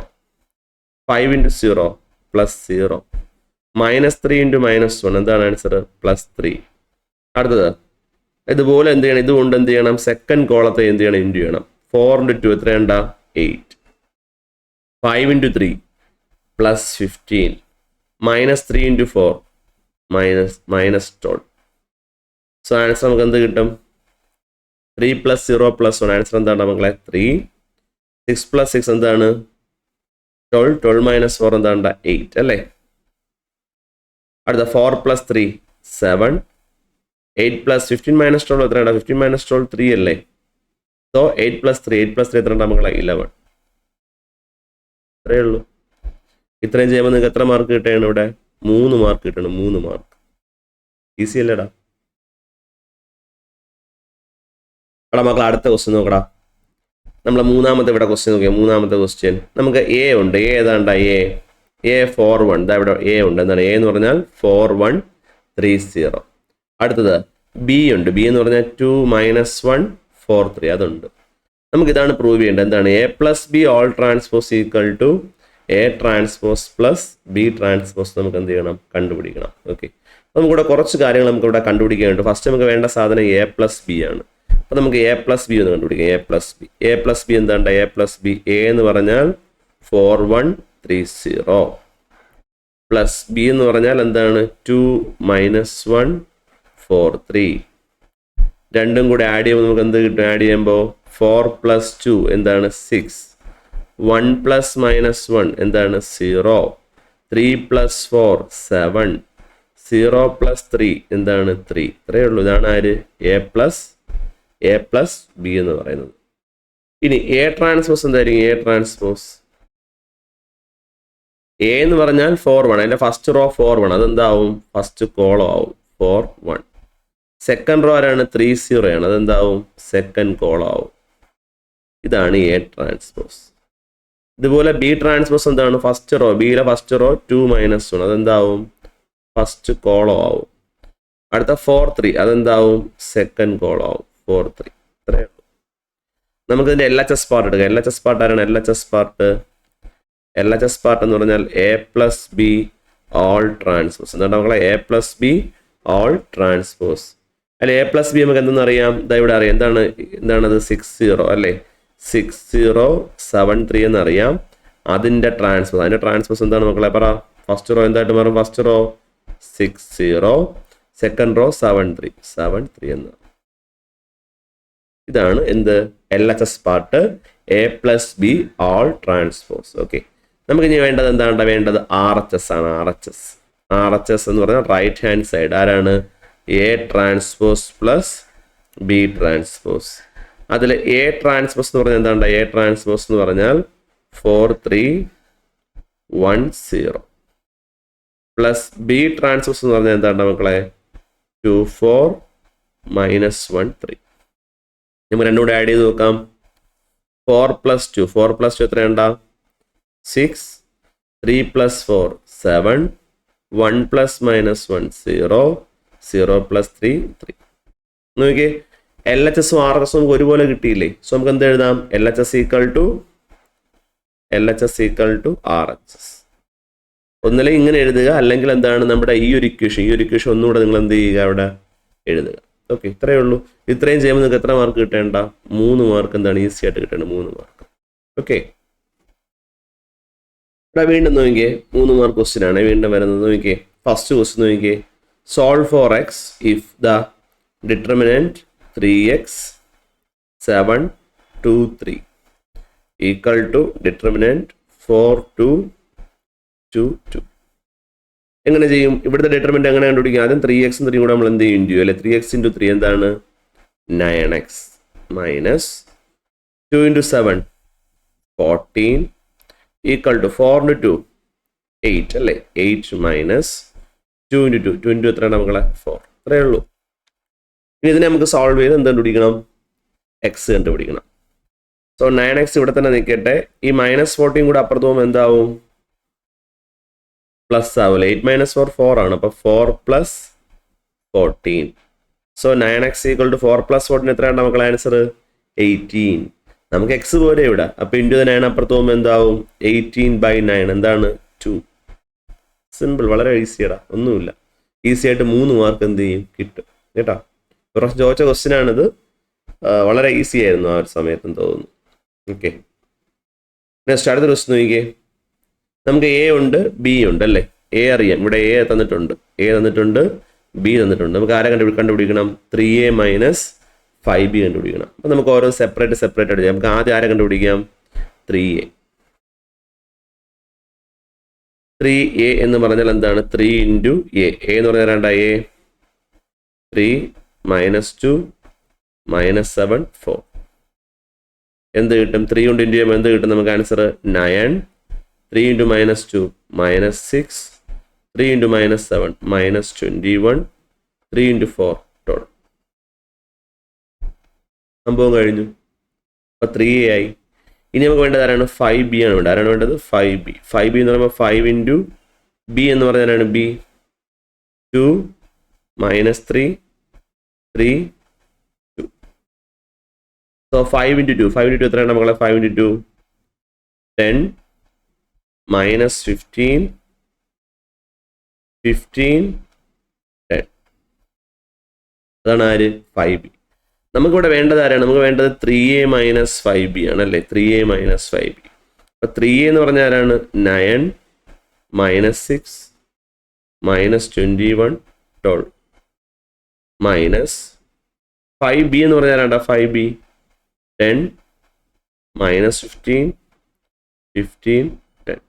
5 × 0 +0, -3 × -1 എന്താണ് ആൻസർ +3. അടുത്തത് ഇതുപോലെ എന്ത് ചെയ്യണം, ഇതുകൊണ്ട് എന്ത് ചെയ്യണം, സെക്കൻഡ് കോളത്തെ എന്ത് ചെയ്യണം, ഇൻറ്റു ചെയ്യണം. 4 × 2 എത്രയുണ്ട 8, 5 × 3 +15, -3 × 4 -12. സോ ആൻസർ നമുക്ക് എന്ത് കിട്ടും, 3 + 0 + 1. ആൻസർ എന്താണ് മക്കളെ 3. 6 + 6 എന്താണ് 12, 12 - 4 എന്താണ് 8 അല്ലേ. അടുത്ത 4 + 3 7, 8 + 15 - 12 എത്രയാണ്, 15 - 12 3 അല്ലേ. സോ 8 + 3 എത്രയാണ് മക്കളെ 11. ഇത്രയേ ഉള്ളൂ. ഇത്രയും ചെയ്യുമ്പോൾ നിങ്ങൾക്ക് എത്ര മാർക്ക് കിട്ടുകയാണ്, ഇവിടെ 3 മാർക്ക് കിട്ടണം. 3 മാർക്ക്. ഈസി അല്ലേടാ. എടാ മക്കളെ അടുത്ത ക്വസ്റ്റ്യൻ നോക്കടാ. നമ്മൾ മൂന്നാമത്തെ ഇവിടെ ക്വസ്റ്റ്യൻ നോക്കിയാൽ മൂന്നാമത്തെ ക്വസ്റ്റ്യൻ നമുക്ക് എ ഉണ്ട്. എ ഏതാണ്ട എ 4 1. ഇതാ ഇവിടെ എ ഉണ്ട്. എന്താണ് എ എന്ന് പറഞ്ഞാൽ 4 1 3 0. അടുത്തത് ബി ഉണ്ട്. ബി എന്ന് പറഞ്ഞാൽ 2 -1 4 3. അതുണ്ട്. നമുക്കിതാണ് പ്രൂവ് ചെയ്യേണ്ടത്. എന്താണ് A + B whole transpose equal to A transpose + B transpose നമുക്ക് എന്ത് ചെയ്യണം, കണ്ടുപിടിക്കണം. ഓക്കെ, നമുക്കിവിടെ കുറച്ച് കാര്യങ്ങൾ നമുക്കിവിടെ കണ്ടുപിടിക്കാനുണ്ട്. ഫസ്റ്റ് നമുക്ക് വേണ്ട സാധനം എ + ബി ആണ്. അപ്പോൾ നമുക്ക് എ + ബി ഒന്ന് കണ്ടുപിടിക്കാം. എ + ബി എന്താണ് എ + ബി. എ എന്ന് പറഞ്ഞാൽ 4 1 3 0 പ്ലസ് ബി എന്ന് പറഞ്ഞാൽ എന്താണ് 2 -1 4 3. രണ്ടും കൂടെ ആഡ് ചെയ്യുമ്പോൾ നമുക്ക് എന്ത് കിട്ടും, ആഡ് ചെയ്യുമ്പോൾ 4 + 2 എന്താണ് 6, 1 + -1 എന്താണ് 0, 3 + 4 7, 0 + 3 എന്താണ് 3. ഇത്രയേ ഉള്ളൂ. ഇതാണ് ആര് എ + ബി എന്ന് പറയുന്നത്. ഇനി എ ട്രാൻസ്പോസ് എന്തായിരിക്കും, എ ട്രാൻസ്പോസ് എ എന്ന് പറഞ്ഞാൽ 4 1. അതിൻ്റെ ഫസ്റ്റ് റോ 4 1. അതെന്താവും, ഫസ്റ്റ് കോളം ആവും 4 1. സെക്കൻഡ് റോ ആരാണ് 3 0 ആണ്. അതെന്താവും, സെക്കൻഡ് കോളം ആവും. ഇതാണ് എ ട്രാൻസ്പോസ്. ഇതുപോലെ ബി ട്രാൻസ്പോസ് എന്താണ്, ഫസ്റ്റ് റോ ബിയിലെ ഫസ്റ്റ് റോ 2 -1. അതെന്താവും, ഫസ്റ്റ് കോളം ആവും. അടുത്ത 4 3 അതെന്താവും, സെക്കൻഡ് കോളം ആവും 4 3. ഇത്രയേ ഉള്ളൂ. നമുക്കിതിൻ്റെ LHS പാർട്ട് എടുക്കാം. LHS പാർട്ട് ആരാണ്, LHS പാർട്ട് എന്ന് പറഞ്ഞാൽ എ + ബി ഓൾ ട്രാൻസ്പോസ്. എന്താണ് മക്കളെ എ + ബി ഓൾ ട്രാൻസ്പോസ്. അല്ലെ എ + ബി നമുക്ക് എന്തെന്ന് അറിയാം, ഇതാ ഇവിടെ അറിയാം. എന്താണത് 6 0 അല്ലേ, 6 0 7 3 എന്നറിയാം. അതിൻ്റെ ട്രാൻസ്പോസ് എന്താണ് മക്കളെ പറ. ഫസ്റ്റ് റോ എന്തായിട്ട് മാറും, ഫസ്റ്റ് റോ 6 0 സെക്കൻഡ് റോ 7 3 7 3 എന്ന്. ഇതാണ് എന്ത് LHS part A + B all transpose. Okay, നമുക്ക് ഇനി വേണ്ടത് എന്താണ്? വേണ്ടത് RHS ആണ്. RHS എന്ന് പറഞ്ഞാൽ റൈറ്റ് ഹാൻഡ് സൈഡ് ആരാണ്? A transpose plus B transpose. അതിൽ A ട്രാൻസ്പോസ് എന്ന് പറഞ്ഞാൽ എന്താണ്? A ട്രാൻസ്പോസ് എന്ന് പറഞ്ഞാൽ 4 3 1 0 പ്ലസ് B ട്രാൻസ്പോസ് എന്ന് പറഞ്ഞാൽ എന്താണ് മക്കളെ? 2 4 -1 3. നമുക്ക് രണ്ടും കൂടെ ആഡ് ചെയ്ത് നോക്കാം. 4 + 2 4 + 2 എത്രയുണ്ടാ? 6 3 + 4 7 1 ± 1 0 0 + 3 3. നോക്കിയേ, LHS RHS നമുക്ക് ഒരുപോലെ കിട്ടിയില്ലേ? സോ നമുക്ക് എന്ത് എഴുതാം? LHS = RHS. ഒന്നിലെ ഇങ്ങനെ എഴുതുക, അല്ലെങ്കിൽ എന്താണ് നമ്മുടെ ഈ ഒരു ഇക്വേഷൻ ഒന്നുകൂടെ നിങ്ങൾ എന്ത് ചെയ്യുക? അവിടെ എഴുതുക. ഓക്കെ, ഇത്രയേ ഉള്ളൂ. ഇത്രയും ചെയ്യുമ്പോൾ നിങ്ങൾക്ക് എത്ര മാർക്ക് കിട്ടേണ്ട? 3 മാർക്ക് എന്താണ് ഈസി ആയിട്ട് കിട്ടേണ്ടത്? 3 മാർക്ക്. ഓക്കെ, ഇവിടെ വീണ്ടും നോക്കിയേ 3 മാർക്ക് ക്വസ്റ്റ്യൻ ആണ് വീണ്ടും വരുന്നത്. നോക്കിയേ, ഫസ്റ്റ് ക്വസ്റ്റ്യൻ നോക്കിയേ, solve for x if the determinant 3x 7 2 3 equal to determinant 4 2 2 2. എങ്ങനെ ചെയ്യും? ഇവിടുത്തെ ഡിറ്റർമിനന്റ് എങ്ങനെ കണ്ടുപിടിക്കും? ആദ്യം 3x 3 കൂടെ നമ്മൾ എന്ത് ചെയ്യും? ഇൻഡ്യൂ അല്ലെ? 3x × 3 എന്താണ്? 9x മൈനസ് 2 × 7 14 ഈക്വൽ ടു 4 × 2 8 അല്ലേ? 8 മൈനസ് 2 × 2 2 × എത്രയാണ് മക്കളെ? 4. അത്രയേ ഉള്ളൂ. ഇനി ഇതിനെ നമുക്ക് സോൾവ് ചെയ്ത് എന്ത് കണ്ടുപിടിക്കണം? എക്സ് കണ്ടുപിടിക്കണം. സോ 9x ഇവിടെ തന്നെ നിൽക്കട്ടെ. ഈ -14 കൂടെ അപ്പുറത്ത് പോകുമ്പോൾ എന്താവും? പ്ലസ് ആവില്ല. 8 - 4 4 ആണ്. അപ്പോൾ 4 + 14. സോ 9x = 4 + 14 എത്രയാണ് മക്കളെ ആൻസർ? 18. നമുക്ക് എക്സ് പോലെ ഇവിടെ. അപ്പോൾ ഇൻറ്റു 9 അപ്പുറത്ത് പോകുമ്പോൾ എന്താവും? 18/9 എന്താണ്? 2. സിമ്പിൾ, വളരെ ഈസിയടാ, ഒന്നുമില്ല. ഈസി ആയിട്ട് 3 മാർക്ക് എന്ത് ചെയ്യും? കിട്ടും കേട്ടോ. കുറച്ച് ചോദിച്ച ക്വസ്റ്റ്യൻ ആണിത്. വളരെ ഈസി ആയിരുന്നു ആ ഒരു സമയത്തും തോന്നുന്നു. ഓക്കെ, നെക്സ്റ്റ് അടുത്ത ക്വസ്റ്റ്യൻ നോക്കിയേ. നമുക്ക് A ഉണ്ട് B ഉണ്ട് അല്ലേ? A അറിയാം, ഇവിടെ A തന്നിട്ടുണ്ട്, B തന്നിട്ടുണ്ട്. നമുക്ക് ആരെ കണ്ടുപിടിക്കണം? 3A - 5B കണ്ടുപിടിക്കണം. അപ്പം നമുക്ക് ഓരോ സെപ്പറേറ്റ് ആയിട്ട് ചെയ്യാം. നമുക്ക് ആദ്യം ആരെ കണ്ടുപിടിക്കാം? 3A. 3A എന്ന് പറഞ്ഞാൽ എന്താണ്? 3 × A. A എന്ന് പറഞ്ഞാൽ എന്താ? A 3 - 2 -7 4. എന്ത് കിട്ടും? 3 കൊണ്ട് ഇൻറ്റു ചെയ്യുമ്പോൾ എന്ത് കിട്ടും നമുക്ക് ആൻസർ? 9. 3 × -2 -6 3 × -7 -21 3 × 4 12. സംഭവം കഴിഞ്ഞു. അപ്പോൾ 3A ആയി. ഇനി നമുക്ക് വേണ്ടത് ആരാണ്? 5B ആണ് വേണ്ടത്. ആരാണ് വേണ്ടത്? 5B. 5B എന്ന് പറയുമ്പോൾ 5 × B എന്ന് പറഞ്ഞാലാണ് B 2 -3 3 2. സോ 5 × 2 5 × 2 എത്രയാണ് മക്കളെ? 5 × 2 10 -15 15 10. അതാണ് ആര്? 5B. നമുക്കിവിടെ വേണ്ടത് ആരാണ്? നമുക്ക് വേണ്ടത് 3A - 5B ആണല്ലേ? 3A - 5B. അപ്പോൾ 3A എന്ന് പറഞ്ഞാൽ ആരാണ്? 9 -6 -21 12 മൈനസ് 5B എന്ന് പറഞ്ഞാൽ ആരാണ്ടാ? 5B 10 -15 15 10.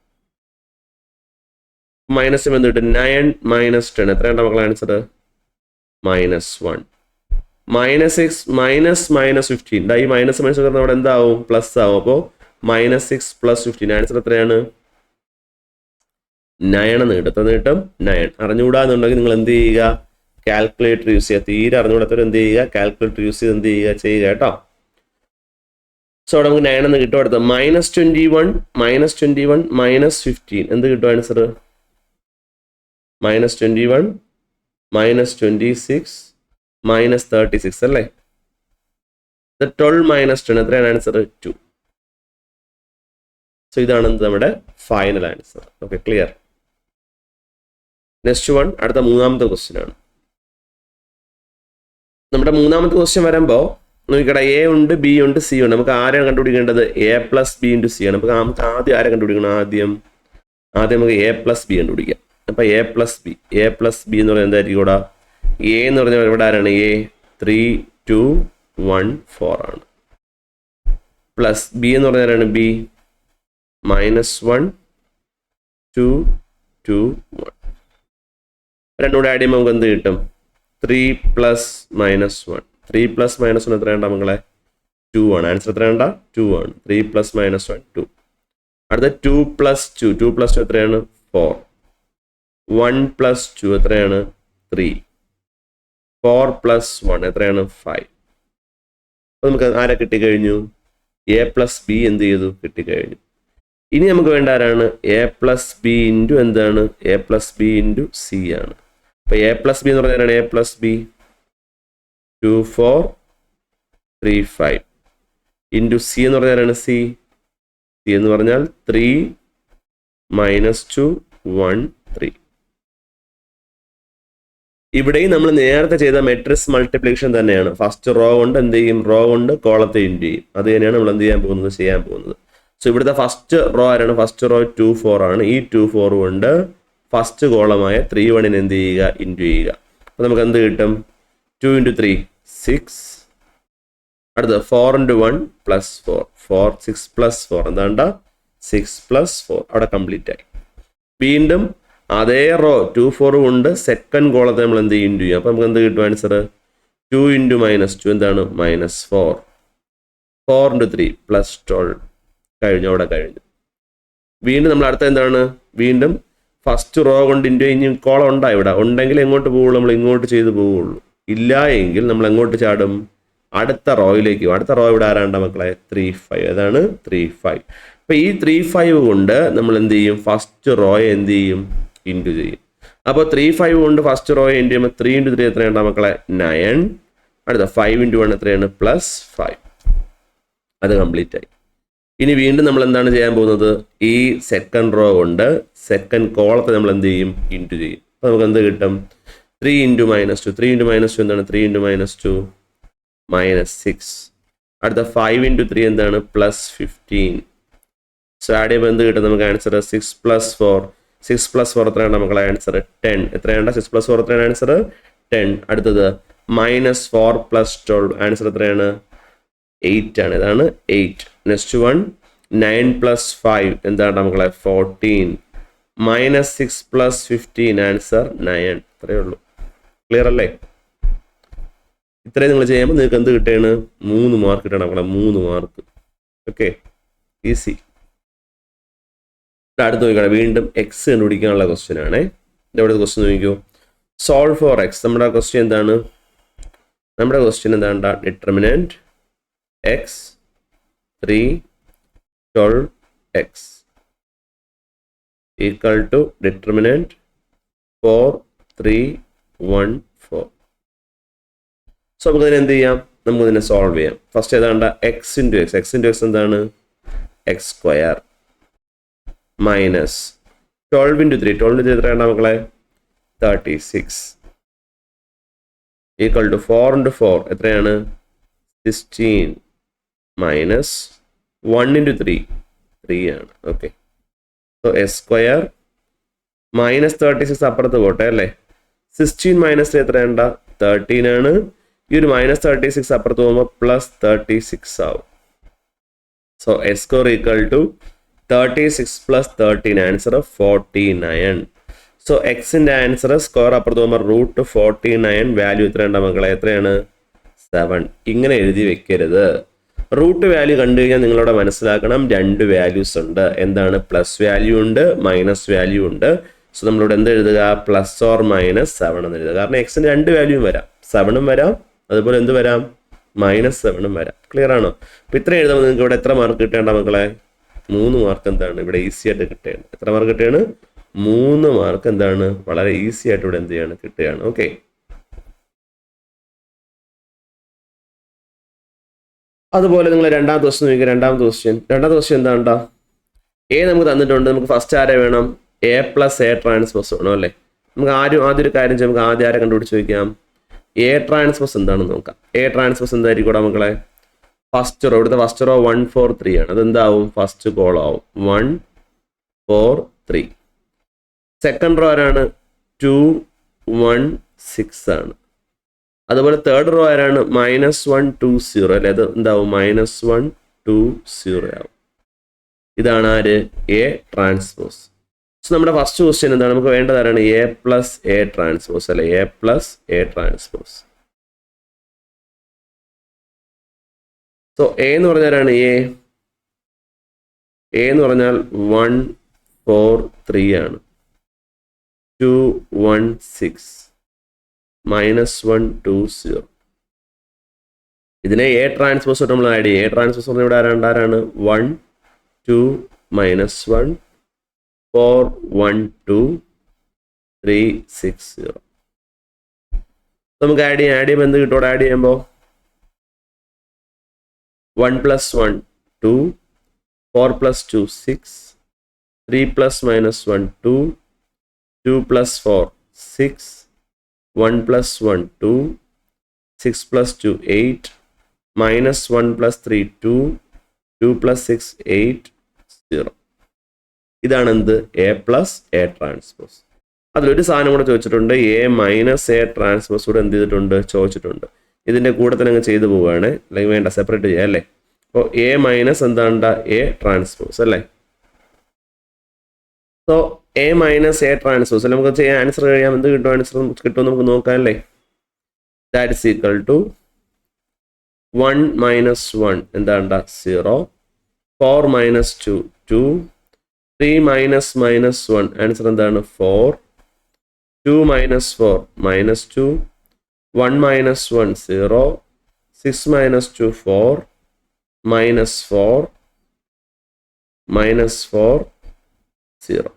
മൈനസ് എന്ത് കിട്ടും? 9 - 10 എത്രയാണ്ടാ മക്കളെ ആൻസർ? -1. -6 -15 ഈ മൈനസ് അവിടെ എന്താവും? പ്ലസ് ആവും. അപ്പോൾ -6 + 15 ആൻസർ എത്രയാണ്? 9 എന്ന് കിട്ടും. എത്ര കിട്ടും? 9. അറിഞ്ഞുകൂടാന്നുണ്ടെങ്കിൽ നിങ്ങൾ എന്ത് ചെയ്യുക? കാൽക്കുലേറ്റർ യൂസ് ചെയ്യുക. തീരെ അറിഞ്ഞുകൂടാത്തവർ എന്ത് ചെയ്യുക? കാൽക്കുലേറ്റർ യൂസ് ചെയ്ത് എന്ത് ചെയ്യുക കേട്ടോ. സോ അവിടെ നമുക്ക് 9 എന്ന് കിട്ടും. അടുത്ത -21 -15 എന്ത് കിട്ടും ആൻസർ? -21 -26 -36 അല്ലേ? 12 - 10 എത്രയാണ് ആൻസർ? 2. സോ ഇതാണ് നമ്മുടെ final answer. Okay, clear. Next one, അടുത്ത മൂന്നാമത്തെ ക്വസ്റ്റ്യൻ ആണ്. നമ്മുടെ മൂന്നാമത്തെ ക്വസ്റ്റ്യൻ വരുമ്പോൾ നോക്കിക്കട, A ഉണ്ട്, B ഉണ്ട്, C ഉണ്ട്. നമുക്ക് ആരെയാണ് കണ്ടുപിടിക്കേണ്ടത്? A + B × C ആണ്. നമുക്ക് ആദ്യം ആരെ കണ്ടുപിടിക്കണം? ആദ്യം നമുക്ക് A + B കണ്ടുപിടിക്കാം. അപ്പം A + B എന്ന് പറയുന്നത് എന്തായിരിക്കും? ഇവിടെ എ എന്ന് പറഞ്ഞാൽ ഇവിടെ ആരാണ് എ 3 2 1 4 ആണ്. പ്ലസ് ബി എന്ന് പറഞ്ഞാലാണ് ബി -1 2 2 1. രണ്ടും കൂടെ ആഡ് ചെയ്യുമ്പോൾ നമുക്ക് എന്ത് കിട്ടും? 3 + -1. 3 + -1 എത്രയാണ്ടാ മക്കളെ? 2 ആണ്. ആൻസർ എത്രയാണ്ടാ? 2 ആണ്. 3 + -1 2. അടുത്ത 2 + 2. 2 + 2 എത്രയാണ്? 4. 1 + 2 എത്രയാണ്? 3. 4 + 1 എത്രയാണ്? 5. അപ്പോൾ നമുക്ക് ആരെ കിട്ടിക്കഴിഞ്ഞു? എ + ബി എന്ത് ചെയ്തു? കിട്ടിക്കഴിഞ്ഞു. ഇനി നമുക്ക് വേണ്ട ആരാണ്? എ + ബി ഇൻറ്റു എന്താണ്? എ + ബി ഇൻറ്റു സി ആണ്. അപ്പോൾ എ + ബി എന്ന് പറഞ്ഞാൽ എ + ബി 2 4 3 5 ഇൻറ്റു സി എന്ന് പറഞ്ഞാലാണ് സി എന്ന് പറഞ്ഞാൽ 3 -2 1 3. ഇവിടെയും നമ്മൾ നേരത്തെ ചെയ്ത മെട്രിക്സ് മൾട്ടിപ്ലിക്കേഷൻ തന്നെയാണ്. ഫസ്റ്റ് റോ കൊണ്ട് എന്ത് ചെയ്യും? റോ കൊണ്ട് കോളത്തെ ഇൻറ്റു ചെയ്യും. അത് തന്നെയാണ് നമ്മൾ എന്ത് ചെയ്യാൻ പോകുന്നത്. സോ ഇവിടുത്തെ ഫസ്റ്റ് റോ ആരാണ്? ഫസ്റ്റ് റോ 2 4 ആണ്. ഈ 2 4 കൊണ്ട് ഫസ്റ്റ് കോളമായ 3 1 എന്ത് ചെയ്യുക? ഇൻറ്റു ചെയ്യുക. അപ്പോൾ നമുക്ക് എന്ത് കിട്ടും? 2 × 3 6. അടുത്ത 4 × 1 +4 4 6 + 4 എന്താണ്ട? 6 + 4. അവിടെ കംപ്ലീറ്റ് ആയി. വീണ്ടും അതേ റോ 2 4 കൊണ്ട് സെക്കൻഡ് കോളത്തെ നമ്മൾ എന്ത് ഇൻറ്റു ചെയ്യും. അപ്പോൾ നമുക്ക് എന്ത് കിട്ടും? ആൻസർ 2 × -2 എന്താണ്? -4. 4 × 3 +12 കഴിഞ്ഞു. അവിടെ കഴിഞ്ഞു. വീണ്ടും നമ്മൾ അടുത്ത എന്താണ്? വീണ്ടും ഫസ്റ്റ് റോ കൊണ്ട് ഇൻറ്റു ഇനി കോളം ഉണ്ടാ ഇവിടെ? ഉണ്ടെങ്കിൽ എങ്ങോട്ട് പോവുള്ളൂ? നമ്മൾ ഇങ്ങോട്ട് ചെയ്ത് പോവുള്ളൂ. ഇല്ല എങ്കിൽ നമ്മൾ എങ്ങോട്ട് ചാടും? അടുത്ത റോയിലേക്ക്. അടുത്ത റോ ഇവിടെ ആരാണ്ട മക്കളെ? 3 5. അതാണ് 3 5. അപ്പോൾ ഈ 3 5 കൊണ്ട് നമ്മൾ എന്ത് ചെയ്യും? ഫസ്റ്റ് റോയെ എന്ത് ചെയ്യും? ഇൻറ്റു ചെയ്യും. അപ്പോൾ 3 5 കൊണ്ട് ഫസ്റ്റ് റോയെ ഇൻറ്റു ചെയ്യുമ്പോൾ 3 × 3 എത്രയാണ്ടാ മക്കളെ? 9. അടുത്ത 5 × 1 എത്രയാണ്? +5. അത് കംപ്ലീറ്റ് ആയി. ഇനി വീണ്ടും നമ്മൾ എന്താണ് ചെയ്യാൻ പോകുന്നത്? ഈ സെക്കൻഡ് റോ കൊണ്ട് സെക്കൻഡ് കോളത്തെ നമ്മൾ എന്ത് ചെയ്യും? ഇൻറ്റു ചെയ്യും. അപ്പോൾ നമുക്ക് എന്ത് കിട്ടും? 3 × -2. 3 × -2 എന്താണ്? 3 × -2 -6. അടുത്ത 5 × 3 എന്താണ്? +15. സോ ആഡ് ചെയ്യുമ്പോൾ എന്ത് കിട്ടും നമുക്ക്? ആൻസർ 6 + 4. 6 + 4 എത്രയാണ് മക്കളെ? ആൻസർ 10. എത്രയാണ്? 6 + 4 എത്രയാണ്? ആൻസർ 10. അടുത്തത് -4 + 12 ആൻസർ എത്രയാണ്? 8 ആണ്. ഇതാണ് 8. നെക്സ്റ്റ് വൺ 9 + 5 എന്താണ് മക്കളെ? 14. -6 + 15 ആൻസർ 9. ഇത്രയേ ഉള്ളൂ. ക്ലിയർ അല്ലേ? ഇത്രയും നിങ്ങൾ ചെയ്യുമ്പോൾ നിങ്ങൾക്ക് എന്ത് കിട്ടുകയാണ്? 3 മാർക്ക് കിട്ടണം മക്കളെ. 3 മാർക്ക്. Okay, easy. അടുത്ത് നോക്കണം. വീണ്ടും എക്സ് കണ്ടുപിടിക്കാനുള്ള ക്വസ്റ്റ്യൻ ആണേ. ഇവിടെ ക്വസ്റ്റ്യൻ നോക്കിക്കോ. Solve for x. നമ്മുടെ ക്വസ്റ്റ്യൻ എന്താണ്? Determinant x 3 12 x equal to determinant 4 3 1 4. So നമുക്ക് ഇതിനെ എന്ത് ചെയ്യാം? നമുക്ക് ഇതിനെ സോൾവ് ചെയ്യാം. ഫസ്റ്റ് ഏതാണ്ട x × x. x × x എന്താണ്? x² minus 12 × 3. 12 × 3 എത്രയാണ് മക്കളെ? 36 ഈക്വൽ ടു 4 × 4 എത്രയാണ്? 16 മൈനസ് 1 × 3 3 ആണ്. ഓക്കെ, സോ s² മൈനസ് 36 അപ്പുറത്ത് പോട്ടെ അല്ലേ? 16 മൈനസ് എത്രയാണ്ട? 13 ആണ്. ഈ ഒരു -36 അപ്പുറത്ത് പോകുമ്പോൾ +36 ആവും. So s² equal to 36 + 13 answer 49. So എക്സിന്റെ ആൻസർ സ്ക്വയർ അപ്പുറത്ത് പോകുമ്പോൾ √49 വാല്യൂ എത്രയുണ്ട മക്കളെ? എത്രയാണ്? 7. ഇങ്ങനെ എഴുതി വെക്കരുത്. റൂട്ട് വാല്യൂ കണ്ടു കഴിഞ്ഞാൽ നിങ്ങളവിടെ മനസ്സിലാക്കണം 2 വാല്യൂസ് ഉണ്ട്. എന്താണ്? പ്ലസ് വാല്യൂ ഉണ്ട്, മൈനസ് വാല്യൂ ഉണ്ട്. സോ നമ്മളിവിടെ എന്ത് എഴുതുക? +or- 7 എന്ന് എഴുതുക. കാരണം എക്സിന് 2 വാല്യൂയും വരാം. 7ഉം വരാം, അതുപോലെ എന്ത് വരാം? -7ഉം വരാം. ക്ലിയർ ആണോ? അപ്പോൾ ഇത്ര എഴുതുമ്പോൾ നിങ്ങൾക്ക് ഇവിടെ എത്ര മാർക്ക് കിട്ടേണ്ട മക്കളെ? 3 മാർക്ക് എന്താണ് ഇവിടെ ഈസി ആയിട്ട് കിട്ടുകയാണ്. എത്ര മാർക്ക് കിട്ടുകയാണ്? 3 മാർക്ക് എന്താണ്? വളരെ ഈസി ആയിട്ട് ഇവിടെ എന്ത് ചെയ്യാണ്? കിട്ടുകയാണ്. ഓക്കെ, അതുപോലെ നിങ്ങൾ രണ്ടാമത്തെ ക്വസ്റ്റ്യൻ നോക്കിക്കുക. രണ്ടാമത്തെ ക്വസ്റ്റ്യൻ എന്താണ്ടാ? എ നമുക്ക് തന്നിട്ടുണ്ട്. നമുക്ക് ഫസ്റ്റ് ആരെ വേണം? A + A ട്രാൻസ്പോസ് വേണം അല്ലേ? നമുക്ക് ആദ്യം ഒരു കാര്യം ചെയ്യാം. നമുക്ക് ആദ്യം ആരെ കണ്ടുപിടിച്ച് വയ്ക്കാം? A ട്രാൻസ്പോസ് എന്താണെന്ന് നോക്കാം. A ട്രാൻസ്പോസ് എന്തായിരിക്കും ഇവിടെ മക്കളെ? First row. ഇവിടുത്തെ ഫസ്റ്റ് റോ 1 4 3 ആണ്. അതെന്താവും? ഫസ്റ്റ് കോളം ആവും. 1 4 3. സെക്കൻഡ് റോ ആരാണ്? 2 1 6 ആണ്. അതുപോലെ തേർഡ് റോ ആരാണ്? -1 2 0 അല്ലെ, അത് എന്താവും? -1 2 0 ആവും. ഇതാണ് ആര്? A transpose. സോ നമ്മുടെ ഫസ്റ്റ് ക്വസ്റ്റ്യൻ എന്താണ്? നമുക്ക് വേണ്ടത് ആരാണ്? എ പ്ലസ് എ ട്രാൻസ്പോസ് അല്ലെ, A plus A transpose. So A എന്ന് പറഞ്ഞാലാണ് എ എന്ന് പറഞ്ഞാൽ 1 4 3 ആണ്. 2 1 6 -1 2 0. ഇതിനെ എ ട്രാൻസ്പോസ് നമ്മൾ ആഡ് ചെയ്യും. എ ട്രാൻസ്പോസ് പറഞ്ഞാൽ ഇവിടെ ആരാണ്? 1 2 -1 4 1 2 3 6 0. നമുക്ക് ആഡ് ചെയ്യുമ്പോൾ എന്ത് കിട്ടും? ആഡ് ചെയ്യുമ്പോൾ 1 + 1 2 4 + 2 6 3 + -1 2 2 + 4 6 1 + 1 2 6 + 2 8 -1 + 3 2 2 + 6 8 0. ഇതാണ് എന്ത്? A plus A transpose. അതിലൊരു സാധനം കൂടെ ചോദിച്ചിട്ടുണ്ട്, എ മൈനസ് എ ട്രാൻസ്പോസ് കൂടെ എന്ത് ചെയ്തിട്ടുണ്ട്? ചോദിച്ചിട്ടുണ്ട്. ഇതിൻ്റെ കൂടെ തന്നെ അങ്ങ് ചെയ്തു പോവുകയാണ്, അല്ലെങ്കിൽ വേണ്ട സെപ്പറേറ്റ് ചെയ്യാം അല്ലേ. അപ്പോൾ എ മൈനസ് എന്താണ്? എ ട്രാൻസ്പോസ് അല്ലേ. So A minus A transpose അല്ലെ, നമുക്ക് ചെയ്യാൻ ആൻസർ കഴിയാം. എന്ത് കിട്ടും? ആൻസർ കിട്ടും നമുക്ക് നോക്കാം അല്ലേ. ദാറ്റ് ഇസ് ഈക്വൽ ടു 1 - 1 എന്താണ്? 0 4 - 2 2 3 - -1 ആൻസർ എന്താണ്? 4 2 - 4 -2 1 - 1 0 6 - 2 4 -4 -4 0.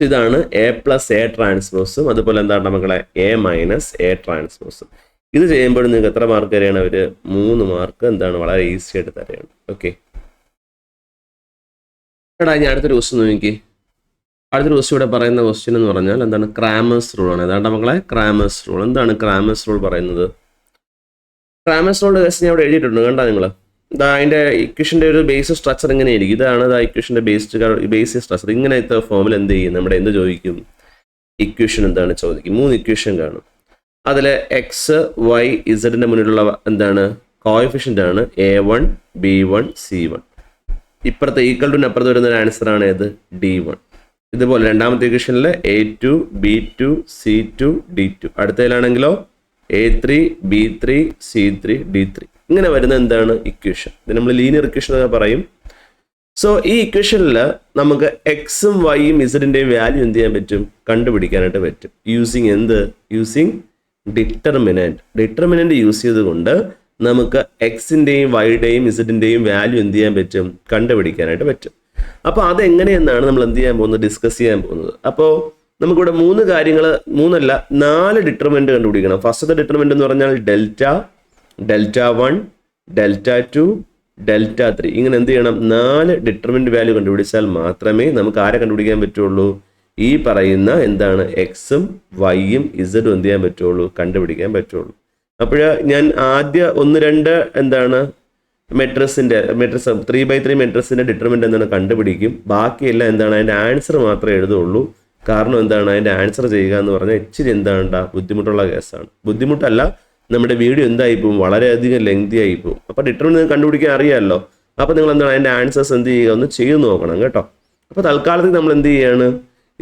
ഇതാണ് എ പ്ലസ് എ ട്രാൻസ്പോസും അതുപോലെ എന്താണ് മക്കളെ? എ മൈനസ് എ ട്രാൻസ്പോസും. ഇത് ചെയ്യുമ്പോൾ നിങ്ങൾക്ക് എത്ര മാർക്ക് തരെയാണ് അവർ? 3 മാർക്ക് എന്താണ്? വളരെ ഈസി ആയിട്ട് തരെയാണ്. ഓക്കെ, എടാ ഞാൻ അടുത്തൊരു ക്വസ്റ്റ്യൻ നോക്കി. അടുത്തൊരു ക്വസ്റ്റ്യൻ ഇവിടെ പറയുന്ന ക്വസ്റ്റ്യൻ എന്ന് പറഞ്ഞാൽ എന്താണ്? ക്രാമേഴ്സ് റൂൾ ആണ്. ഏതാണ്ട് മക്കളെ ക്രാമേഴ്സ് റൂൾ. എന്താണ് ക്രാമേഴ്സ് റൂൾ പറയുന്നത്? ക്രാമേഴ്സ് റൂളിൻ്റെ ക്വസ്റ്റ്യൻ ഞാൻ ഇവിടെ എഴുതിയിട്ടുണ്ട്, കണ്ടാ നിങ്ങൾ? ഇതാ അതിൻ്റെ ഇക്വേഷൻ്റെ ഒരു ബേസ് സ്ട്രക്ചർ ഇങ്ങനെയായിരിക്കും. ഇതാണ് ഇക്വേഷൻ്റെ ബേസിക് സ്ട്രക്ചർ. ഇങ്ങനത്തെ ഫോമിൽ എന്ത് ചെയ്യും? നമ്മുടെ എന്ത് ചോദിക്കും? ഇക്വേഷൻ എന്താണ് ചോദിക്കും? 3 ഇക്വേഷൻ കാണും. അതിൽ എക്സ് വൈ ഇസഡിൻ്റെ മുന്നിലുള്ള എന്താണ്? കോഎഫിഷ്യൻ്റ് ആണ് A1 B1 C1. ഇപ്പുറത്തെ ഈക്വൽ ടു അപ്പുറത്ത് വരുന്ന ഒരു ആൻസർ ആണ് ഏത്? D1. ഇതുപോലെ രണ്ടാമത്തെ ഇക്വേഷനിൽ A2 B2 C2 D2. അടുത്തതിലാണെങ്കിലോ A3 B3 C3 D3. ഇങ്ങനെ വരുന്ന എന്താണ്? ഇക്വേഷൻ. ഇത് നമ്മൾ ലീനിയർ ഇക്വേഷൻ എന്ന് പറയും. സോ ഈ ഇക്വേഷനിൽ നമുക്ക് എക്സും വൈയും ഇസഡിൻ്റെയും വാല്യൂ എന്ത് ചെയ്യാൻ പറ്റും? കണ്ടുപിടിക്കാനായിട്ട് പറ്റും. യൂസിങ് എന്ത്? Using determinant. ഡിറ്റർമിനൻറ്റ് യൂസ് ചെയ്തുകൊണ്ട് നമുക്ക് എക്സിൻ്റെയും വൈയുടെയും ഇസഡിൻ്റെയും വാല്യൂ എന്ത് ചെയ്യാൻ പറ്റും? കണ്ടുപിടിക്കാനായിട്ട് പറ്റും. അപ്പോൾ അതെങ്ങനെയെന്നാണ് നമ്മൾ എന്ത് ചെയ്യാൻ പോകുന്നത്? ഡിസ്കസ് ചെയ്യാൻ പോകുന്നത്. അപ്പോൾ നമുക്കിവിടെ 3 കാര്യങ്ങൾ, 3 അല്ല 4 ഡിറ്റർമിനൻറ്റ് കണ്ടുപിടിക്കണം. ഫസ്റ്റത്തെ ഡിറ്റർമിനൻറ്റ് എന്ന് പറഞ്ഞാൽ ഡെൽറ്റ, Δ1 Δ2 Δ3. ഇങ്ങനെ എന്ത് ചെയ്യണം? 4 ഡിറ്റർമിനൻറ്റ് വാല്യൂ കണ്ടുപിടിച്ചാൽ മാത്രമേ നമുക്ക് ആരെ കണ്ടുപിടിക്കാൻ പറ്റുള്ളൂ? ഈ പറയുന്ന എന്താണ്? എക്സും വൈയും ഇസഡും എന്ത് ചെയ്യാൻ പറ്റുള്ളൂ? കണ്ടുപിടിക്കാൻ പറ്റുള്ളൂ. അപ്പോൾ ഞാൻ ആദ്യ 1 2 എന്താണ് മെട്രിക്സ് 3x3 മെട്രിക്സിൻ്റെ ഡിറ്റർമിനൻറ്റ് എന്താണ് കണ്ടുപിടിക്കും. ബാക്കിയെല്ലാം എന്താണ്? അതിൻ്റെ ആൻസർ മാത്രമേ എഴുതുള്ളൂ. കാരണം എന്താണ്? അതിൻ്റെ ആൻസർ ചെയ്യുക എന്ന് പറഞ്ഞാൽ ഇച്ചിരി എന്താണ്? ബുദ്ധിമുട്ടുള്ള കേസാണ്. ബുദ്ധിമുട്ടല്ല, നമ്മുടെ വീഡിയോ എന്തായിപ്പോവും? വളരെയധികം ലെങ്തി ആയിപ്പോവും. അപ്പോൾ ഡിറ്റർമിനൻറ്റ് കണ്ടുപിടിക്കാൻ അറിയാമല്ലോ. അപ്പോൾ നിങ്ങൾ എന്താണ്? അതിൻ്റെ ആൻസേഴ്സ് എന്ത് ചെയ്യുക? ഒന്ന് ചെയ്ത് നോക്കണം കേട്ടോ. അപ്പോൾ തൽക്കാലത്തിൽ നമ്മൾ എന്ത് ചെയ്യുകയാണ്?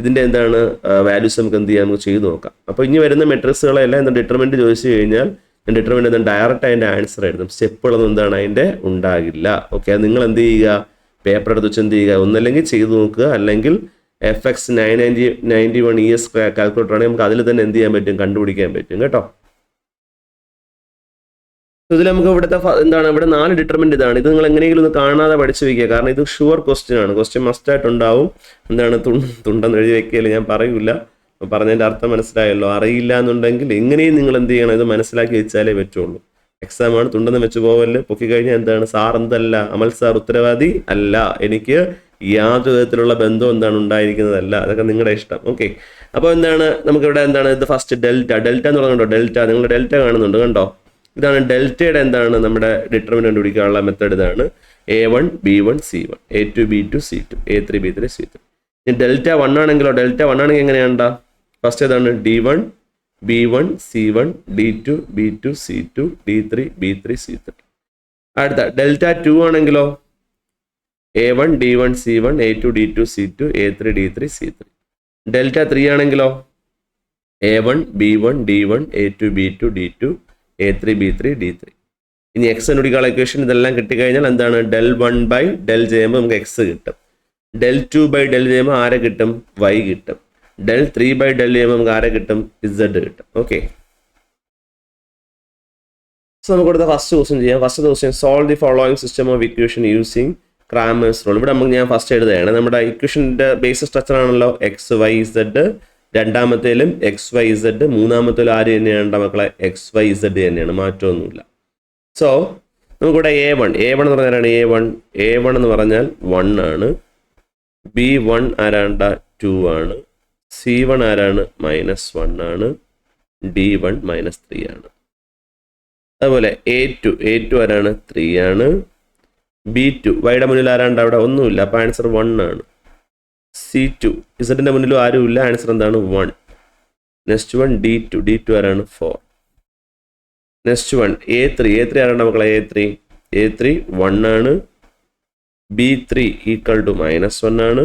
ഇതിൻ്റെ എന്താണ് വാല്യൂസ് നമുക്ക് എന്ത് ചെയ്യാം? നമുക്ക് ചെയ്ത് നോക്കാം. അപ്പോൾ ഇനി വരുന്ന മെട്രിക്സുകളെല്ലാം എന്താ ഡിറ്റർമിനൻറ്റ് ചോദിച്ചു കഴിഞ്ഞാൽ ഡിറ്റർമിനൻറ്റ് എന്താണ്? ഡയറക്റ്റ് അതിൻ്റെ ആൻസർ എഴുതും. സ്റ്റെപ്പുകളൊന്നും എന്താണ് അതിൻ്റെ ഉണ്ടാകില്ല. ഓക്കെ, അത് നിങ്ങൾ എന്ത് ചെയ്യുക? പേപ്പർ എടുത്ത് വെച്ച് എന്ത് ചെയ്യുക? ഒന്നല്ലെങ്കിൽ ചെയ്ത് നോക്കുക, അല്ലെങ്കിൽ FX 991 ES കാൽക്കുലേറ്റർ ആണെങ്കിൽ നമുക്ക് അതിൽ തന്നെ എന്ത് ചെയ്യാൻ പറ്റും? കണ്ടുപിടിക്കാൻ പറ്റും കേട്ടോ. ഇതിൽ നമുക്ക് ഇവിടുത്തെ എന്താണ്? ഇവിടെ 4 ഡിറ്റർമിനൻറ്റ് ഇതാണ്. ഇത് നിങ്ങൾ എങ്ങനെയെങ്കിലും ഒന്ന് കാണാതെ പഠിച്ചു വയ്ക്കുക. കാരണം ഇത് ഷുവർ ക്വസ്റ്റ്യൻ ആണ്. ക്വസ്റ്റ്യൻ മസ്റ്റായിട്ടുണ്ടാവും. എന്താണ്? തുണ്ടെന്ന് എഴുതി വയ്ക്കുകയില്ല, ഞാൻ പറയൂല. പറഞ്ഞതിൻ്റെ അർത്ഥം മനസ്സിലായല്ലോ. അറിയില്ല എന്നുണ്ടെങ്കിൽ എങ്ങനെയും നിങ്ങൾ എന്ത് ചെയ്യണം? ഇത് മനസ്സിലാക്കി വെച്ചാലേ പറ്റുള്ളൂ. എക്സാമാണ്, തുണ്ടെന്ന് വെച്ച് പോവല്ലേ. പൊക്കി കഴിഞ്ഞാൽ എന്താണ്? സാർ എന്തല്ല? അമൽ സാർ ഉത്തരവാദി അല്ല. എനിക്ക് യാതൊരു വിധത്തിലുള്ള ബന്ധം എന്താണ് ഉണ്ടായിരിക്കുന്നതല്ല. അതൊക്കെ നിങ്ങളുടെ ഇഷ്ടം. ഓക്കെ, അപ്പോൾ എന്താണ് നമുക്കിവിടെ എന്താണ്? ഇത് ഫസ്റ്റ് ഡെൽറ്റ എന്ന് പറയുന്നുണ്ടോ? ഡെൽറ്റ, നിങ്ങൾ ഡെൽറ്റ കാണുന്നുണ്ട് കണ്ടോ? ഇതാണ് ഡെൽറ്റയുടെ എന്താണ് നമ്മുടെ ഡിറ്റർമിനൻറ്റ് കണ്ടുപിടിക്കാനുള്ള മെത്തേഡ്. ഇതാണ് A1 B1 C1 A2 B2 C2 A3 B3 C3. ഇനി Δ1 ആണെങ്കിലോ? Δ1 ആണെങ്കിൽ എങ്ങനെയാണ്ടാ? ഫസ്റ്റ് ഏതാണ്? D1 B1 C1 D2 B2 C2 D3 B3 C3. അടുത്ത ഡെൽറ്റ 2 ആണെങ്കിലോ A1 D1 C1 A2 D2 C2 A3 D3 C3. Delta 3 ആണെങ്കിലോ A1 B1 D1 A2 B2 D2 A3 B3 D3. ഇനി X കണ്ടുപിടിക്കാനുള്ള equation ഇതെല്ലാം കിട്ടിക്കഴിഞ്ഞാൽ എന്താണ് del 1 by del ചെയ്യുമ്പോൾ നമുക്ക് എക്സ് കിട്ടും. ഡെൽ 2 ബൈ ഡെൽ ചെയ്യുമ്പോൾ ആരെ കിട്ടും? വൈ കിട്ടും. ഡെൽ 3 ബൈ ഡെൽ ചെയ്യുമ്പോൾ നമുക്ക് ആരെ കിട്ടും? ഇസഡ് കിട്ടും. ഓക്കെ, സോ നമുക്ക് കൊടുത്ത ഫസ്റ്റ് ക്വസ്റ്റ്യൻ ചെയ്യാം. First question solve the following system of equation using Cramer's rule. ഇവിടെ നമുക്ക് ഞാൻ ഫസ്റ്റ് എഴുതുകയാണ്. നമ്മുടെ ഇക്വേഷൻ്റെ ബേസിസ് സ്ട്രക്ചർ ആണല്ലോ എക്സ് വൈ ഇസഡ്. രണ്ടാമത്തേലും എക്സ് വൈ ഇസഡ്, മൂന്നാമത്തേലും ആര് തന്നെയാണ് മക്കളെ? എക്സ് വൈ ഇസഡ് തന്നെയാണ്, മാറ്റമൊന്നുമില്ല. സോ നമുക്കിവിടെ A1 എന്ന് പറഞ്ഞാൽ A1 എന്ന് പറഞ്ഞാൽ 1 ആണ്. B1 ആരാണ്ട 2 ആണ്. C1 ആരാണ്? -1 ആണ്. D1 -3 ആണ്. അതുപോലെ A2 ആരാണ്? 3 ആണ്. B2 വൈയുടെ മുന്നിൽ ആരാണ്ട്? അവിടെ ഒന്നുമില്ല, അപ്പോൾ ആൻസർ 1 ആണ്. C2 ഇസഡിൻ്റെ മുന്നിലും ആരുമില്ല, ആൻസർ എന്താണ്? 1. നെക്സ്റ്റ് വൺ D2 ആരാണ്? 4. നെക്സ്റ്റ് വൺ A3 ആരാണ് മക്കളെ? A3 1 ആണ്. B3 ഈക്വൽ ടു -1 ആണ്.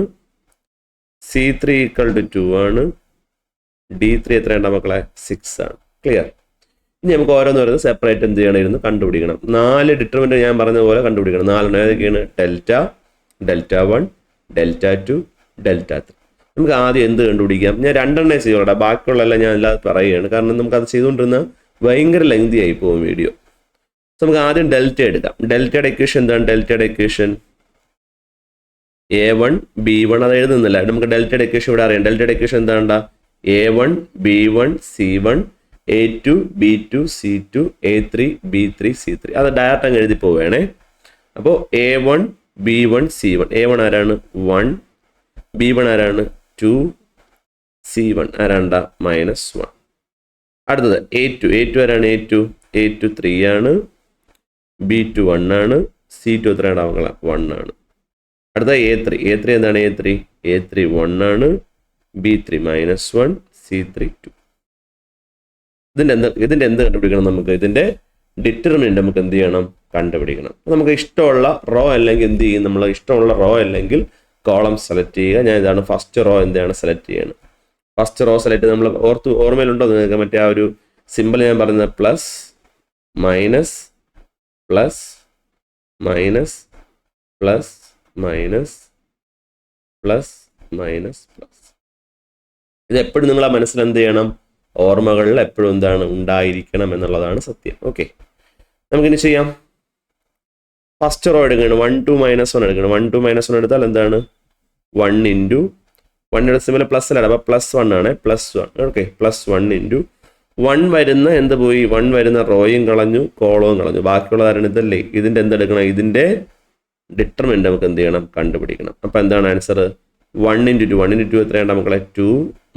C3 ഈക്വൽ ടു 2 ആണ്. D3 എത്രയാണ് മക്കളെ? 6 ആണ്. ക്ലിയർ. ഇനി നമുക്ക് ഓരോന്ന് വരുന്നത് സെപ്പറേറ്റ് എന്ത് ചെയ്യണമായിരുന്നു? കണ്ടുപിടിക്കണം. 4 ഡിറ്റർമിനന്റ് ഞാൻ പറഞ്ഞ പോലെ കണ്ടുപിടിക്കണം. 4 ഏതൊക്കെയാണ്? Delta 1 delta 2 delta 3. നമുക്ക് ആദ്യം എന്ത് കണ്ടുപിടിക്കാം? ഞാൻ 2 എണ്ണേ ചെയ്തോളാം, ബാക്കിയുള്ളതെല്ലാം ഞാൻ അല്ലാതെ പറയുകയാണ്. കാരണം നമുക്കത് ചെയ്തുകൊണ്ടിരുന്ന ഭയങ്കര ലെങ്തി ആയി പോകും വീഡിയോ. നമുക്ക് ആദ്യം ഡെൽറ്റ എടുക്കാം. ഡെൽറ്റയുടെ ഇക്വേഷൻ എന്താണ്? ഡെൽറ്റയുടെ ഇക്വേഷൻ A1 B1 അത് എഴുതുന്നില്ല, നമുക്ക് ഡെൽറ്റയുടെ ഇക്വേഷൻ ഇവിടെ അറിയാം. ഡെൽറ്റയുടെ ഇക്വേഷൻ എന്താണ്? A1 B1 C1 A2 B2 C2 A3 B3 C3. അത് ഡയറക്റ്റ് അങ്ങ് എഴുതി പോവുകയാണേ. അപ്പോൾ A1 B1 C1. A1 ആരാണ്? 1. B1 ആരാണ്? 2. C1 ആരാണ്ട? -1. അടുത്തത് A2 ആരാണ്? A2 3 ആണ്. B2 1 ആണ്. C2 എത്രയാണ് മക്കളെ? 1 ആണ്. അടുത്ത A3 എന്താണ്? A3 1 ആണ്. B3 -1 C3 2. ഇതിൻ്റെ എന്ത് കണ്ടുപിടിക്കണം? നമുക്ക് ഇതിൻ്റെ ഡിറ്റർമിനന്റ് നമുക്ക് എന്ത് ചെയ്യണം? കണ്ടുപിടിക്കണം. നമുക്ക് ഇഷ്ടമുള്ള റോ അല്ലെങ്കിൽ എന്ത് ചെയ്യും? നമ്മൾ ഇഷ്ടമുള്ള റോ അല്ലെങ്കിൽ കോളം സെലക്ട് ചെയ്യുക. ഞാൻ ഇതാണ് ഫസ്റ്റ് റോ എന്താണ് സെലക്ട് ചെയ്യണം. ഫസ്റ്റ് റോ സെലക്ട് നമ്മൾ ഓർമ്മയിലുണ്ടോ നിങ്ങൾക്ക്? മറ്റേ ആ ഒരു സിമ്പിൾ ഞാൻ പറയുന്നത് plus minus plus minus plus minus plus minus plus. ഇത് എപ്പോഴും നിങ്ങൾ ആ മനസ്സിൽ എന്ത് ചെയ്യണം? ഓർമ്മകളിൽ എപ്പോഴും എന്താണ് ഉണ്ടായിരിക്കണം എന്നുള്ളതാണ് സത്യം. ഓക്കെ, നമുക്കിനി ചെയ്യാം. ഫസ്റ്റ് റോ എടുക്കണം. 1 2 -1 എടുക്കണം. 1 2 -1 എടുത്താൽ എന്താണ്? 1 ഇൻറ്റു 1 സിമ്പിൾ പ്ലസ് അല്ല, അപ്പോൾ +1 ആണ്. +1. ഓക്കെ, +1 ഇൻറ്റു 1 വരുന്ന എന്ത് പോയി? 1 വരുന്ന റോയും കളഞ്ഞു, കോളവും കളഞ്ഞു. ബാക്കിയുള്ള കാരണം ഇതല്ലേ. ഇതിൻ്റെ എന്തെടുക്കണം? ഇതിൻ്റെ ഡിറ്റർമിനന്റ് നമുക്ക് എന്ത് ചെയ്യണം? കണ്ടുപിടിക്കണം. അപ്പോൾ എന്താണ് ആൻസർ? 1 ഇൻറ്റു 2. 1 ഇൻറ്റു 2 എത്രയാണ് മക്കളെ? 2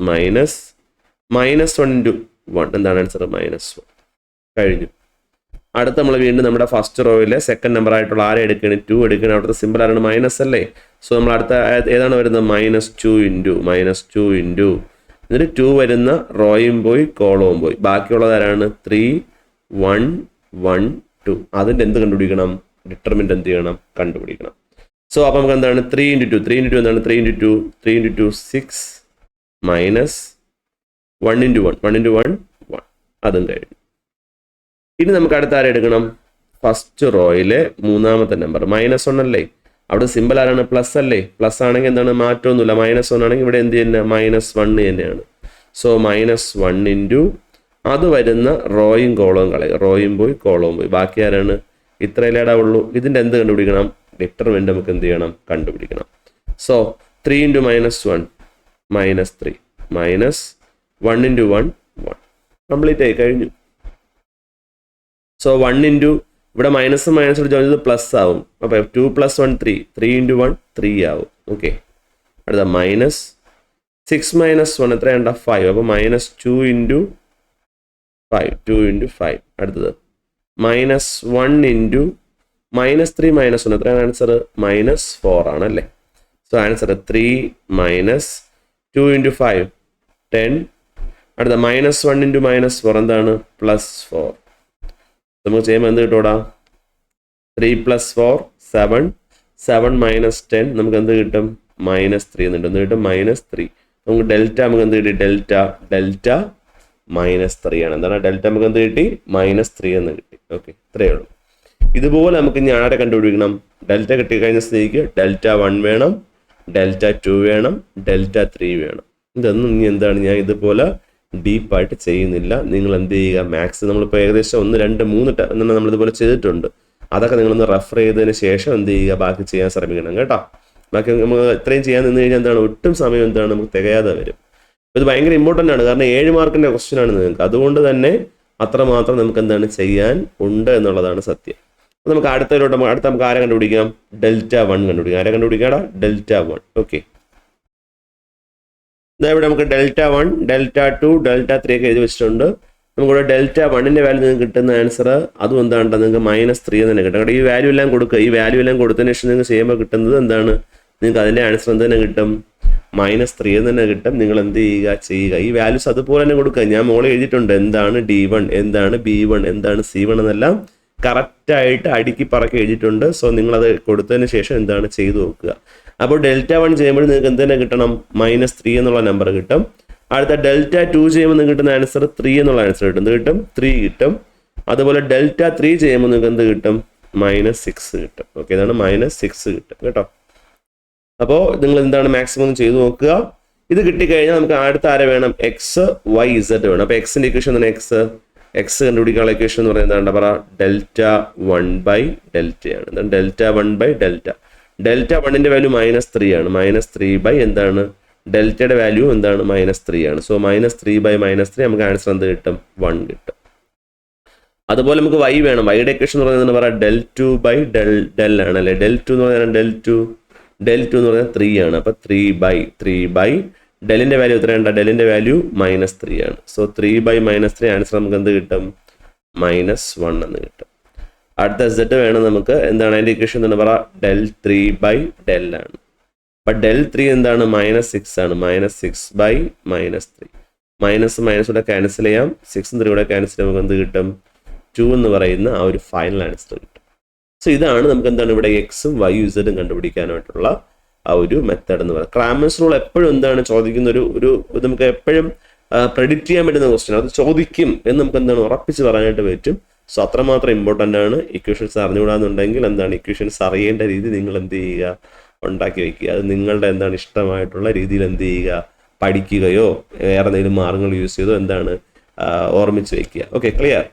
-1 ഇൻറ്റു 1 എന്താണ് ആൻസർ? -1. കഴിഞ്ഞു. അടുത്ത നമ്മൾ വീണ്ടും നമ്മുടെ ഫസ്റ്റ് റോയിലെ സെക്കൻഡ് നമ്പർ ആയിട്ടുള്ള ആരെ എടുക്കണം? 2 എടുക്കണം. അവിടുത്തെ സിമ്പിൾ ആരാണ്? മൈനസ് അല്ലേ. സോ നമ്മൾ അടുത്ത ഏതാണ് വരുന്നത്? -2 ഇൻറ്റു എന്നിട്ട് 2 വരുന്ന റോയും പോയി, കോളവും പോയി. ബാക്കിയുള്ളത് ആരാണ്? 3 1 1 2. അതിൻ്റെ എന്ത് കണ്ടുപിടിക്കണം? ഡിറ്റർമിനന്റ് എന്ത് ചെയ്യണം? കണ്ടുപിടിക്കണം. സോ അപ്പോൾ നമുക്ക് എന്താണ്? 3 ഇൻറ്റു 2 എന്താണ്? 3 ഇൻറ്റു 2 6 മൈനസ് 1 ഇൻറ്റു 1 അതും കഴിഞ്ഞു. ഇനി നമുക്ക് അടുത്ത ആരെ എടുക്കണം? ഫസ്റ്റ് റോയിലെ മൂന്നാമത്തെ നമ്പർ -1 അല്ലേ. അവിടെ സിമ്പിൾ ആരാണ്? പ്ലസ് അല്ലേ. പ്ലസ് ആണെങ്കിൽ എന്താണ്? മാറ്റമൊന്നുമില്ല. -1 ആണെങ്കിൽ ഇവിടെ എന്ത് തന്നെ? -1 തന്നെയാണ്. സോ -1 ഇൻറ്റു അത് വരുന്ന റോയും കോളവും കളയുക. റോയും പോയി, കോളവും പോയി. ബാക്കി ആരാണ്? ഇത്രയിലേടാ ഉള്ളൂ. ഇതിൻ്റെ എന്ത് കണ്ടുപിടിക്കണം? ഡിറ്റർമിനന്റ് നമുക്ക് എന്ത് ചെയ്യണം? കണ്ടുപിടിക്കണം. So 3 into -1 -3 minus 1 into 1 complete ആയി കഴിഞ്ഞു. സോ 1 ഇൻറ്റു ഇവിടെ മൈനസ് ചോദിച്ചത് പ്ലസ് ആവും. അപ്പോൾ 2 + 1 3 ഇൻറ്റു 1 3 ആവും. ഓക്കെ, അടുത്ത -6 - 1 എത്രയുണ്ട? 5. അപ്പോൾ -2 ഇൻറ്റു 5 അടുത്തത് -1 ഇൻറ്റു -3 - 1 എത്രയാണ് ആൻസർ? -4 ആണല്ലേ. So answer 3 - 2 into 5 10. അടുത്ത -1 × -4 എന്താണ് +4. നമുക്ക് ചെയ്യുമ്പോൾ എന്ത് കിട്ടൂടാ 3 + 4 7 7 - 10 നമുക്ക് എന്ത് കിട്ടും -3 എന്നുണ്ട്. എന്ത് കിട്ടും -3. നമുക്ക് ഡെൽറ്റ നമുക്ക് എന്ത് കിട്ടി ഡെൽറ്റ -3 ആണ്. എന്താണ് ഡെൽറ്റ നമുക്ക് എന്ത് കിട്ടി -3 എന്ന് കിട്ടി. ഓക്കെ, ഇത്രയേ ഉള്ളൂ. ഇതുപോലെ നമുക്ക് ഇനി ആരെ കണ്ടുപിടിക്കണം? ഡെൽറ്റ കിട്ടിക്കഴിഞ്ഞ സ്ഥിതിക്ക് Δ1 വേണം, Δ2 വേണം, Δ3 വേണം. ഇതൊന്നും ഇനി എന്താണ് ഞാൻ ഇതുപോലെ ഡീപ്പായിട്ട് ചെയ്യുന്നില്ല. നിങ്ങൾ എന്ത് ചെയ്യുക, മാത്സ് നമ്മളിപ്പോൾ ഏകദേശം 1 2 3 നമ്മളിതുപോലെ ചെയ്തിട്ടുണ്ട്. അതൊക്കെ നിങ്ങളൊന്ന് റെഫർ ചെയ്തതിന് ശേഷം എന്ത് ചെയ്യുക, ബാക്കി ചെയ്യാൻ ശ്രമിക്കണം കേട്ടോ. ബാക്കി നമുക്ക് ഇത്രയും ചെയ്യാൻ നിന്ന് കഴിഞ്ഞാൽ എന്താണ് ഒട്ടും സമയം എന്താണ് നമുക്ക് തികയാതെ വരും. ഇത് ഭയങ്കര ഇമ്പോർട്ടൻ്റ് ആണ്, കാരണം 7 മാർക്കിൻ്റെ ക്വസ്റ്റ്യൻ ആണ് നിങ്ങൾക്ക്. അതുകൊണ്ട് തന്നെ അത്രമാത്രം നമുക്ക് എന്താണ് ചെയ്യാൻ ഉണ്ട് എന്നുള്ളതാണ് സത്യം. അപ്പോൾ നമുക്ക് അടുത്ത നമുക്ക് ആരെ കണ്ടുപിടിക്കാം? Δ1 കണ്ടുപിടിക്കാം. ആരെ കണ്ടുപിടിക്കാടാ? Δ1. ഓക്കെ, ഇവിടെ നമുക്ക് Δ1 Δ2 Δ3 ഒക്കെ എഴുതി വെച്ചിട്ടുണ്ട്. നമുക്കിവിടെ Δ1ൻ്റെ വാല്യൂ നിങ്ങൾക്ക് കിട്ടുന്ന ആൻസർ അതും എന്താണ് നിങ്ങൾക്ക് -3 എന്ന് തന്നെ കിട്ടും. കാരണം ഈ വാല്യൂ എല്ലാം കൊടുക്കുക. ഈ വാല്യൂ എല്ലാം കൊടുത്തതിന് ശേഷം നിങ്ങൾക്ക് ചെയ്യുമ്പോൾ കിട്ടുന്നത് എന്താണ്, നിങ്ങൾക്ക് അതിൻ്റെ ആൻസർ എന്ത് തന്നെ കിട്ടും -3 എന്ന് തന്നെ കിട്ടും. നിങ്ങൾ എന്ത് ചെയ്യുക ഈ വാല്യൂസ് അതുപോലെ തന്നെ കൊടുക്കുക. ഞാൻ മോളെ എഴുതിയിട്ടുണ്ട് എന്താണ് D1, എന്താണ് B1, എന്താണ് C1 എന്നെല്ലാം കറക്റ്റായിട്ട് അടുക്കി പറക്കി എഴുതിയിട്ടുണ്ട്. സോ നിങ്ങളത് കൊടുത്തതിന് ശേഷം എന്താണ് ചെയ്തു നോക്കുക. അപ്പോൾ Δ1 ചെയ്യുമ്പോൾ നിങ്ങൾക്ക് എന്ത് തന്നെ കിട്ടണം -3 എന്നുള്ള നമ്പർ കിട്ടും. അടുത്ത Δ2 ചെയ്യുമ്പോൾ നിങ്ങൾക്ക് കിട്ടുന്ന ആൻസർ 3 എന്നുള്ള ആൻസർ കിട്ടും. എന്ത് കിട്ടും 3 കിട്ടും. അതുപോലെ Δ3 ചെയ്യുമ്പോൾ നിങ്ങൾക്ക് എന്ത് കിട്ടും -6 കിട്ടും. ഓക്കെ, ഇതാണ് -6 കിട്ടും കേട്ടോ. അപ്പോൾ നിങ്ങൾ എന്താണ് മാക്സിമം ചെയ്തു നോക്കുക. ഇത് കിട്ടിക്കഴിഞ്ഞാൽ നമുക്ക് അടുത്ത ആരെ വേണം? X Y Z വേണം. അപ്പോൾ എക്സിൻ്റെ ഇക്വേഷൻ തന്നെ എക്സ് കണ്ടുപിടിക്കാനുള്ള ഇക്വേഷൻ എന്ന് പറയുന്നത് എന്താ പറയുക Δ1/Δ ആണ്. എന്താണ് Δ1/Δ. Δ1ൻ്റെ വാല്യൂ -3 ആണ്. -3 എന്താണ് ഡെൽറ്റയുടെ വാല്യൂ എന്താണ് -3 ആണ്. സോ -3/-3 നമുക്ക് ആൻസർ എന്ത് കിട്ടും 1 കിട്ടും. അതുപോലെ നമുക്ക് y വേണം. വൈയുടെ ഇക്വേഷൻ എന്ന് പറയുന്നത് പറയാം Δ2/Δ ആണ് അല്ലേ. Δ2 എന്ന് പറഞ്ഞാൽ Δ2 എന്ന് പറഞ്ഞാൽ 3 ആണ്. അപ്പോൾ 3/3 ഡെല്ലിൻ്റെ വാല്യൂ എത്രയുണ്ട്? ഡെല്ലിൻ്റെ വാല്യൂ -3 ആണ്. സോ 3/-3 ആൻസർ നമുക്ക് എന്ത് കിട്ടും -1 എന്ന് കിട്ടും. അടുത്ത Z വേണം നമുക്ക്. എന്താണ് അതിൻ്റെ ഇക്വേഷൻ എന്ന് പറയാം Δ3/Δ ആണ്. അപ്പം Δ3 എന്താണ് -6 ആണ്. -6/-3 മൈനസ് കൂടെ ക്യാൻസൽ ചെയ്യാം. 6 3 കൂടെ ക്യാൻസൽ ചെയ്യാം. നമുക്ക് എന്ത് കിട്ടും 2 എന്ന് പറയുന്ന ആ ഒരു ഫൈനൽ ആൻസർ കിട്ടും. സോ ഇതാണ് നമുക്ക് എന്താണ് ഇവിടെ എക്സും വൈയും ഇസഡും കണ്ടുപിടിക്കാനായിട്ടുള്ള ആ ഒരു മെത്തേഡ് എന്ന് പറയുന്നത്. ക്രാമേഴ്സ് റൂൾ എപ്പോഴും എന്താണ് ചോദിക്കുന്ന ഒരു നമുക്ക് എപ്പോഴും പ്രെഡിക്റ്റ് ചെയ്യാൻ പറ്റുന്ന ക്വസ്റ്റ്യൻ. അത് ചോദിക്കും എന്ന് നമുക്ക് എന്താണ് ഉറപ്പിച്ച് പറയാനായിട്ട് പറ്റും. സോ അത്രമാത്രം ഇമ്പോർട്ടൻ്റ് ആണ്. ഇക്വേഷൻസ് അറിഞ്ഞുകൂടാന്നുണ്ടെങ്കിൽ എന്താണ് ഇക്വേഷൻസ് അറിയേണ്ട രീതി നിങ്ങൾ എന്ത് ചെയ്യുക, ഉണ്ടാക്കി വയ്ക്കുക. അത് നിങ്ങളുടെ എന്താണ് ഇഷ്ടമായിട്ടുള്ള രീതിയിൽ എന്ത് ചെയ്യുക, പഠിക്കുകയോ വേറെ എന്തെങ്കിലും മാർഗങ്ങൾ യൂസ് ചെയ്തോ എന്താണ് ഓർമ്മിച്ച് വയ്ക്കുക. Okay, clear.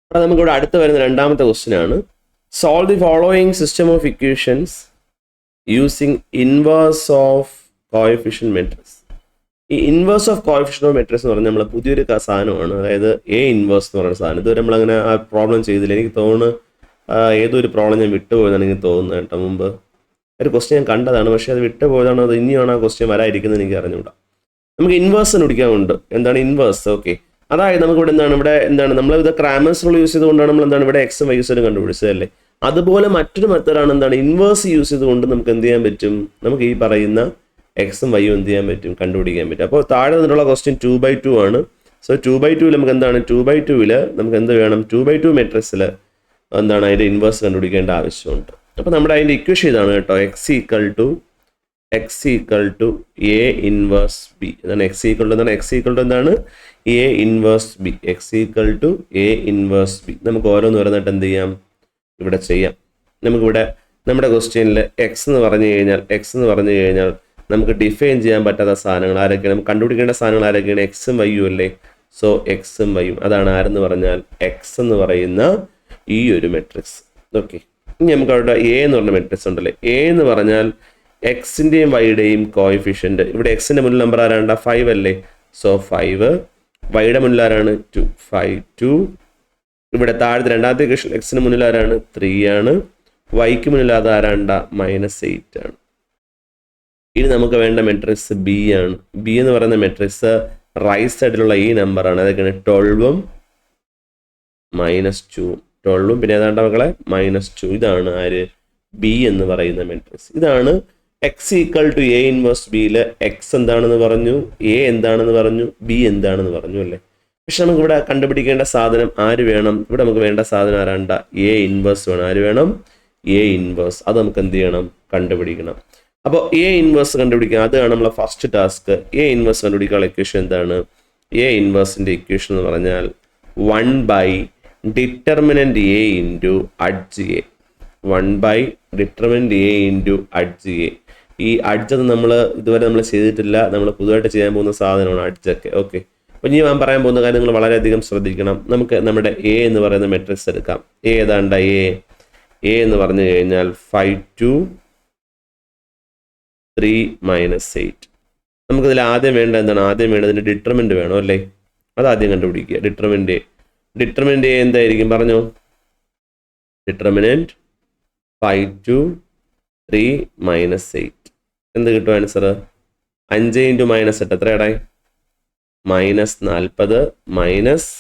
അപ്പോൾ നമുക്കിവിടെ അടുത്ത് വരുന്ന രണ്ടാമത്തെ ക്വസ്റ്റ്യൻ ആണ്. Solve the following system of equations using inverse of coefficient matrix. ഈ inverse of coefficient of matrix എന്ന് പറഞ്ഞാൽ നമ്മൾ പുതിയൊരു സാധനമാണ്. അതായത് A ഇൻവേഴ്സ് എന്ന് പറയുന്ന സാധനം. ഇതുവരെ നമ്മളങ്ങനെ ആ പ്രോബ്ലം ചെയ്തില്ല. എനിക്ക് തോന്നുന്നു ഏതൊരു പ്രോബ്ലം ഞാൻ വിട്ടുപോയതാണ് എനിക്ക് തോന്നുന്നത് കേട്ടോ. മുമ്പ് ഒരു ക്വസ്റ്റ്യൻ ഞാൻ കണ്ടതാണ്, പക്ഷേ അത് വിട്ടുപോയതാണോ അത് ഇനിയാണ് ആ ക്വസ്റ്റ്യൻ വരാതിരിക്കുന്നത് എനിക്ക് അറിഞ്ഞുകൂടാ. നമുക്ക് ഇൻവേഴ്സ് കണ്ടുപിടിക്കാനുണ്ട്. എന്താണ് ഇൻവേഴ്സ്? ഓക്കെ, അതായത് നമുക്ക് ഇവിടെ എന്താണ് നമ്മൾ ഇത് ക്രാമേഴ്സ് റൂൾ യൂസ് ചെയ്തുകൊണ്ടാണ് നമ്മൾ എന്താണ് ഇവിടെ എക്സും വൈസും കണ്ടുപിടിച്ചത് അല്ലേ. അതുപോലെ മറ്റൊരു മെത്തേഡാണ് എന്താണ് ഇൻവേഴ്സ് യൂസ് ചെയ്തുകൊണ്ട് നമുക്ക് എന്ത് ചെയ്യാൻ പറ്റും, നമുക്ക് ഈ പറയുന്ന എക്സും വൈയും എന്ത് ചെയ്യാൻ പറ്റും, കണ്ടുപിടിക്കാൻ പറ്റും. അപ്പോൾ താഴെ നിന്നുള്ള ക്വസ്റ്റ്യൻ 2/2 ആണ്. സോ 2/2 നമുക്ക് എന്താണ് 2/2 നമുക്ക് എന്ത് വേണം, 2/2 മെട്രിക്സിൽ എന്താണ് അതിൻ്റെ ഇൻവേഴ്സ് കണ്ടുപിടിക്കേണ്ട ആവശ്യമുണ്ട്. അപ്പോൾ നമ്മുടെ അതിൻ്റെ ഇക്വേഷൻ ഇതാണ് കേട്ടോ. x = A inverse B. എന്താണ് x = എന്താണ് A inverse B. x = A inverse B. നമുക്ക് ഓരോന്ന് വരുന്നിട്ട് എന്ത് ചെയ്യാം, ഇവിടെ ചെയ്യാം. നമുക്കിവിടെ നമ്മുടെ ക്വസ്റ്റ്യനിൽ എക്സ് എന്ന് പറഞ്ഞു കഴിഞ്ഞാൽ നമുക്ക് ഡിഫൈൻ ചെയ്യാൻ പറ്റാത്ത സാധനങ്ങൾ ആരൊക്കെയാണ്, നമുക്ക് കണ്ടുപിടിക്കേണ്ട സാധനങ്ങൾ ആരൊക്കെയാണ്, എക്സും വൈയും അല്ലേ. സോ എക്സും വൈയും അതാണ് ആരെന്ന് പറഞ്ഞാൽ എക്സ് എന്ന് പറയുന്ന ഈ ഒരു മെട്രിക്സ്. ഓക്കെ, ഇനി നമുക്ക് അവിടെ എ എന്ന് പറഞ്ഞ മെട്രിക്സ് ഉണ്ടല്ലേ. എ എന്ന് പറഞ്ഞാൽ എക്സിൻ്റെയും വൈയുടെയും കോഎഫിഷ്യൻറ്റ്. ഇവിടെ എക്സിൻ്റെ മുന്നിൽ നമ്പർ ആരാണ്ട 5 അല്ലേ. സോ 5, വൈയുടെ മുന്നിൽ ആരാണ് 2, 5 2. ഇവിടെ താഴത്തെ രണ്ടാമത്തെ ഇക്വേഷൻ എക്സിന് മുന്നിൽ ആരാണ് 3 ആണ്. വൈക്ക് മുന്നിൽ അത് ആരാണ്ട -8 ആണ്. ഇനി നമുക്ക് വേണ്ട മെട്രിക്സ് ബി ആണ്. ബി എന്ന് പറയുന്ന മെട്രിക്സ് റൈറ്റ് സൈഡിലുള്ള ഈ നമ്പറാണ്. അതൊക്കെയാണ് 12ഉം -2. 12ഉം പിന്നെ ഏതാണ്ട് മക്കളെ -2. ഇതാണ് ആര്, ബി എന്ന് പറയുന്ന മെട്രിക്സ്. ഇതാണ് x equal to A inverse ബിയിൽ എക്സ് എന്താണെന്ന് പറഞ്ഞു, എ എന്താണെന്ന് പറഞ്ഞു, ബി എന്താണെന്ന് പറഞ്ഞു അല്ലേ. പക്ഷെ നമുക്ക് ഇവിടെ കണ്ടുപിടിക്കേണ്ട സാധനം ആര് വേണം? ഇവിടെ നമുക്ക് വേണ്ട സാധനം ആരാണ്ട? എ ഇൻവേഴ്സ് വേണം. ആര് വേണം? A inverse. അത് നമുക്ക് എന്ത് ചെയ്യണം? കണ്ടുപിടിക്കണം. അപ്പോൾ എ ഇൻവേഴ്സ് കണ്ടുപിടിക്കുക, അതാണ് നമ്മളെ ഫസ്റ്റ് ടാസ്ക്. എ ഇൻവേഴ്സ് കണ്ടുപിടിക്കാനുള്ള ഇക്വേഷൻ എന്താണ്? എ ഇൻവേഴ്സിൻ്റെ ഇക്വേഷൻ എന്ന് പറഞ്ഞാൽ 1/, determinant A into adj A. 1/, determinant A into adj A. ഈ അഡ്ജ് അത് നമ്മൾ ഇതുവരെ നമ്മൾ ചെയ്തിട്ടില്ല, നമ്മൾ പുതുതായിട്ട് ചെയ്യാൻ പോകുന്ന സാധനമാണ് അഡ്ജൊക്കെ. ഓക്കെ, അപ്പോൾ ഇനി ഞാൻ പറയാൻ പോകുന്ന കാര്യം നിങ്ങൾ വളരെയധികം ശ്രദ്ധിക്കണം. നമുക്ക് നമ്മുടെ എ എന്ന് പറയുന്ന മെട്രിക്സ് എടുക്കാം. എ ഏതാണ്ട? എ എന്ന് പറഞ്ഞു കഴിഞ്ഞാൽ 5 2 3 - 8. നമുക്കിതിൽ ആദ്യം വേണ്ട എന്താണ്? ആദ്യം വേണ്ടതിൻ്റെ ഡിറ്റർമിനന്റ് വേണം അല്ലേ. അതാദ്യം കണ്ടുപിടിക്കുക. ഡിറ്റർമിനന്റ് എ എന്തായിരിക്കും പറഞ്ഞോ? ഡിറ്റർമിനന്റ് 5 2 3 - 8. എന്ത് കിട്ടും ആൻസർ? 5 × -8 എത്രയാടേ? -40 മൈനസ്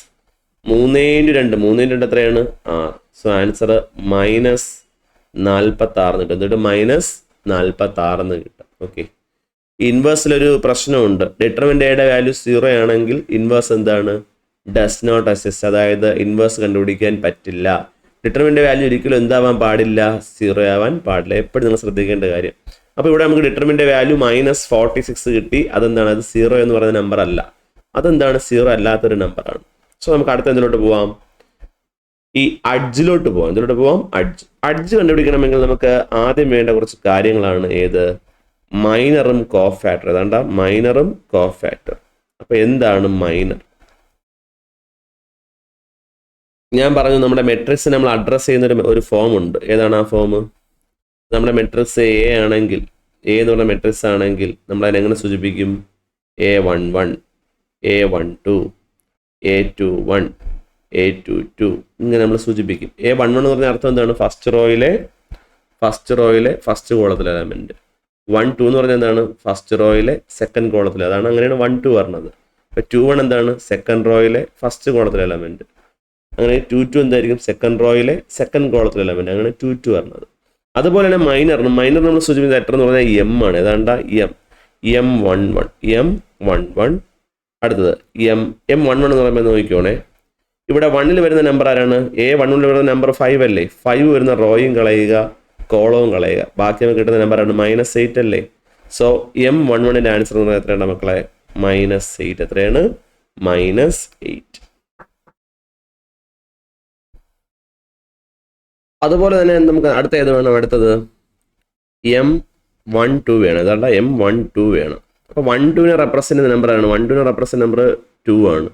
3 × 2. 3 × 2 എത്രയാണ്? 6. സോ ആൻസർ -46 കിട്ടും. എന്നിട്ട് -46 കിട്ടും. ഓക്കെ, ഇൻവേഴ്സിലൊരു പ്രശ്നമുണ്ട്. ഡിറ്റർമിനന്റ് എയുടെ വാല്യൂ 0 ആണെങ്കിൽ ഇൻവേഴ്സ് എന്താണ്? ഡസ് നോട്ട് അസിസ്റ്റ്, അതായത് ഇൻവേഴ്സ് കണ്ടുപിടിക്കാൻ പറ്റില്ല. ഡിറ്റർമിനന്റ് വാല്യൂ ഒരിക്കലും എന്താവാൻ പാടില്ല? 0 ആവാൻ പാടില്ല. എപ്പോഴും നിങ്ങൾ ശ്രദ്ധിക്കേണ്ട കാര്യം. അപ്പോൾ ഇവിടെ നമുക്ക് ഡിറ്റർമിനന്റ് വാല്യൂ -46 കിട്ടി. അതെന്താണ്? അത് 0 എന്ന് പറയുന്ന നമ്പർ അല്ല. അതെന്താണ്? 0 അല്ലാത്തൊരു നമ്പറാണ്. സോ നമുക്ക് അടുത്ത എന്തിലോട്ട് പോവാം? ഈ അഡ്ജിലോട്ട് പോവാം. എന്തിലോട്ട് പോവാം? അഡ്ജ് കണ്ടുപിടിക്കണമെങ്കിൽ നമുക്ക് ആദ്യം വേണ്ട കുറച്ച് കാര്യങ്ങളാണ്. ഏത്? മൈനറും കോഫാക്ടർ. ഏതാണ്ട മൈനറും കോഫാക്ടർ. അപ്പോൾ എന്താണ് മൈനർ? ഞാൻ പറഞ്ഞു നമ്മുടെ മെട്രിക്സ് നമ്മൾ അഡ്രസ്സ് ചെയ്യുന്ന ഒരു ഫോം ഉണ്ട്. ഏതാണ് ആ ഫോം? നമ്മുടെ മെട്രിക്സ് എ ആണെങ്കിൽ, എ എന്ന് പറഞ്ഞ മെട്രിക്സ് ആണെങ്കിൽ നമ്മൾ അതിനെങ്ങനെ സൂചിപ്പിക്കും? A11, A12, A21, A22 ഇങ്ങനെ നമ്മൾ സൂചിപ്പിക്കും. A11 എന്ന് പറഞ്ഞ അർത്ഥം എന്താണ്? ഫസ്റ്റ് റോയിലെ ഫസ്റ്റ് കോളത്തിലെ എലമെന്റ്. 1 2 എന്ന് പറഞ്ഞാൽ എന്താണ്? ഫസ്റ്റ് റോയിലെ സെക്കൻഡ് കോളത്തിലെ. അതാണ് അങ്ങനെയാണ് 1 2 പറഞ്ഞത്. അപ്പോൾ 21 എന്താണ്? സെക്കൻഡ് റോയിലെ ഫസ്റ്റ് കോളത്തിലെ എലമെന്റ്. അങ്ങനെ 22 എന്തായിരിക്കും? സെക്കൻഡ് റോയിലെ സെക്കൻഡ് കോളത്തിലെ എലമെന്റ്. അങ്ങനെ 22 പറഞ്ഞത്. അതുപോലെ തന്നെ മൈനർ നമ്മൾ സൂചിപ്പിക്കുന്ന ലെറ്റർ എന്ന് പറഞ്ഞാൽ എം ആണ്. ഏതാണ്ട M11. അടുത്തത് M11 എന്ന് പറയുമ്പോൾ നോക്കിക്കോണേ. ഇവിടെ 1 വരുന്ന നമ്പർ ആരാണ്? A11 വരുന്ന നമ്പർ 5 അല്ലേ. 5 വരുന്ന റോയും കളയുക, കോളവും കളയുക. ബാക്കി നമുക്ക് കിട്ടുന്ന നമ്പറാണ് -8 അല്ലേ. സോ M11ന്റെ ആൻസർ എന്ന് പറഞ്ഞാൽ എത്രയാണ് മക്കളെ? -8. എത്രയാണ്? -8. അതുപോലെ തന്നെ നമുക്ക് അടുത്ത ഏത് വേണം? അടുത്തത് M12 വേണം. അതല്ല M12 വേണം. അപ്പോൾ 12നെ റെപ്രസെൻ്റ് ചെയ്യുന്ന നമ്പറാണ്. 12നെ റെപ്രസെൻ്റ് നമ്പർ 2 ആണ്.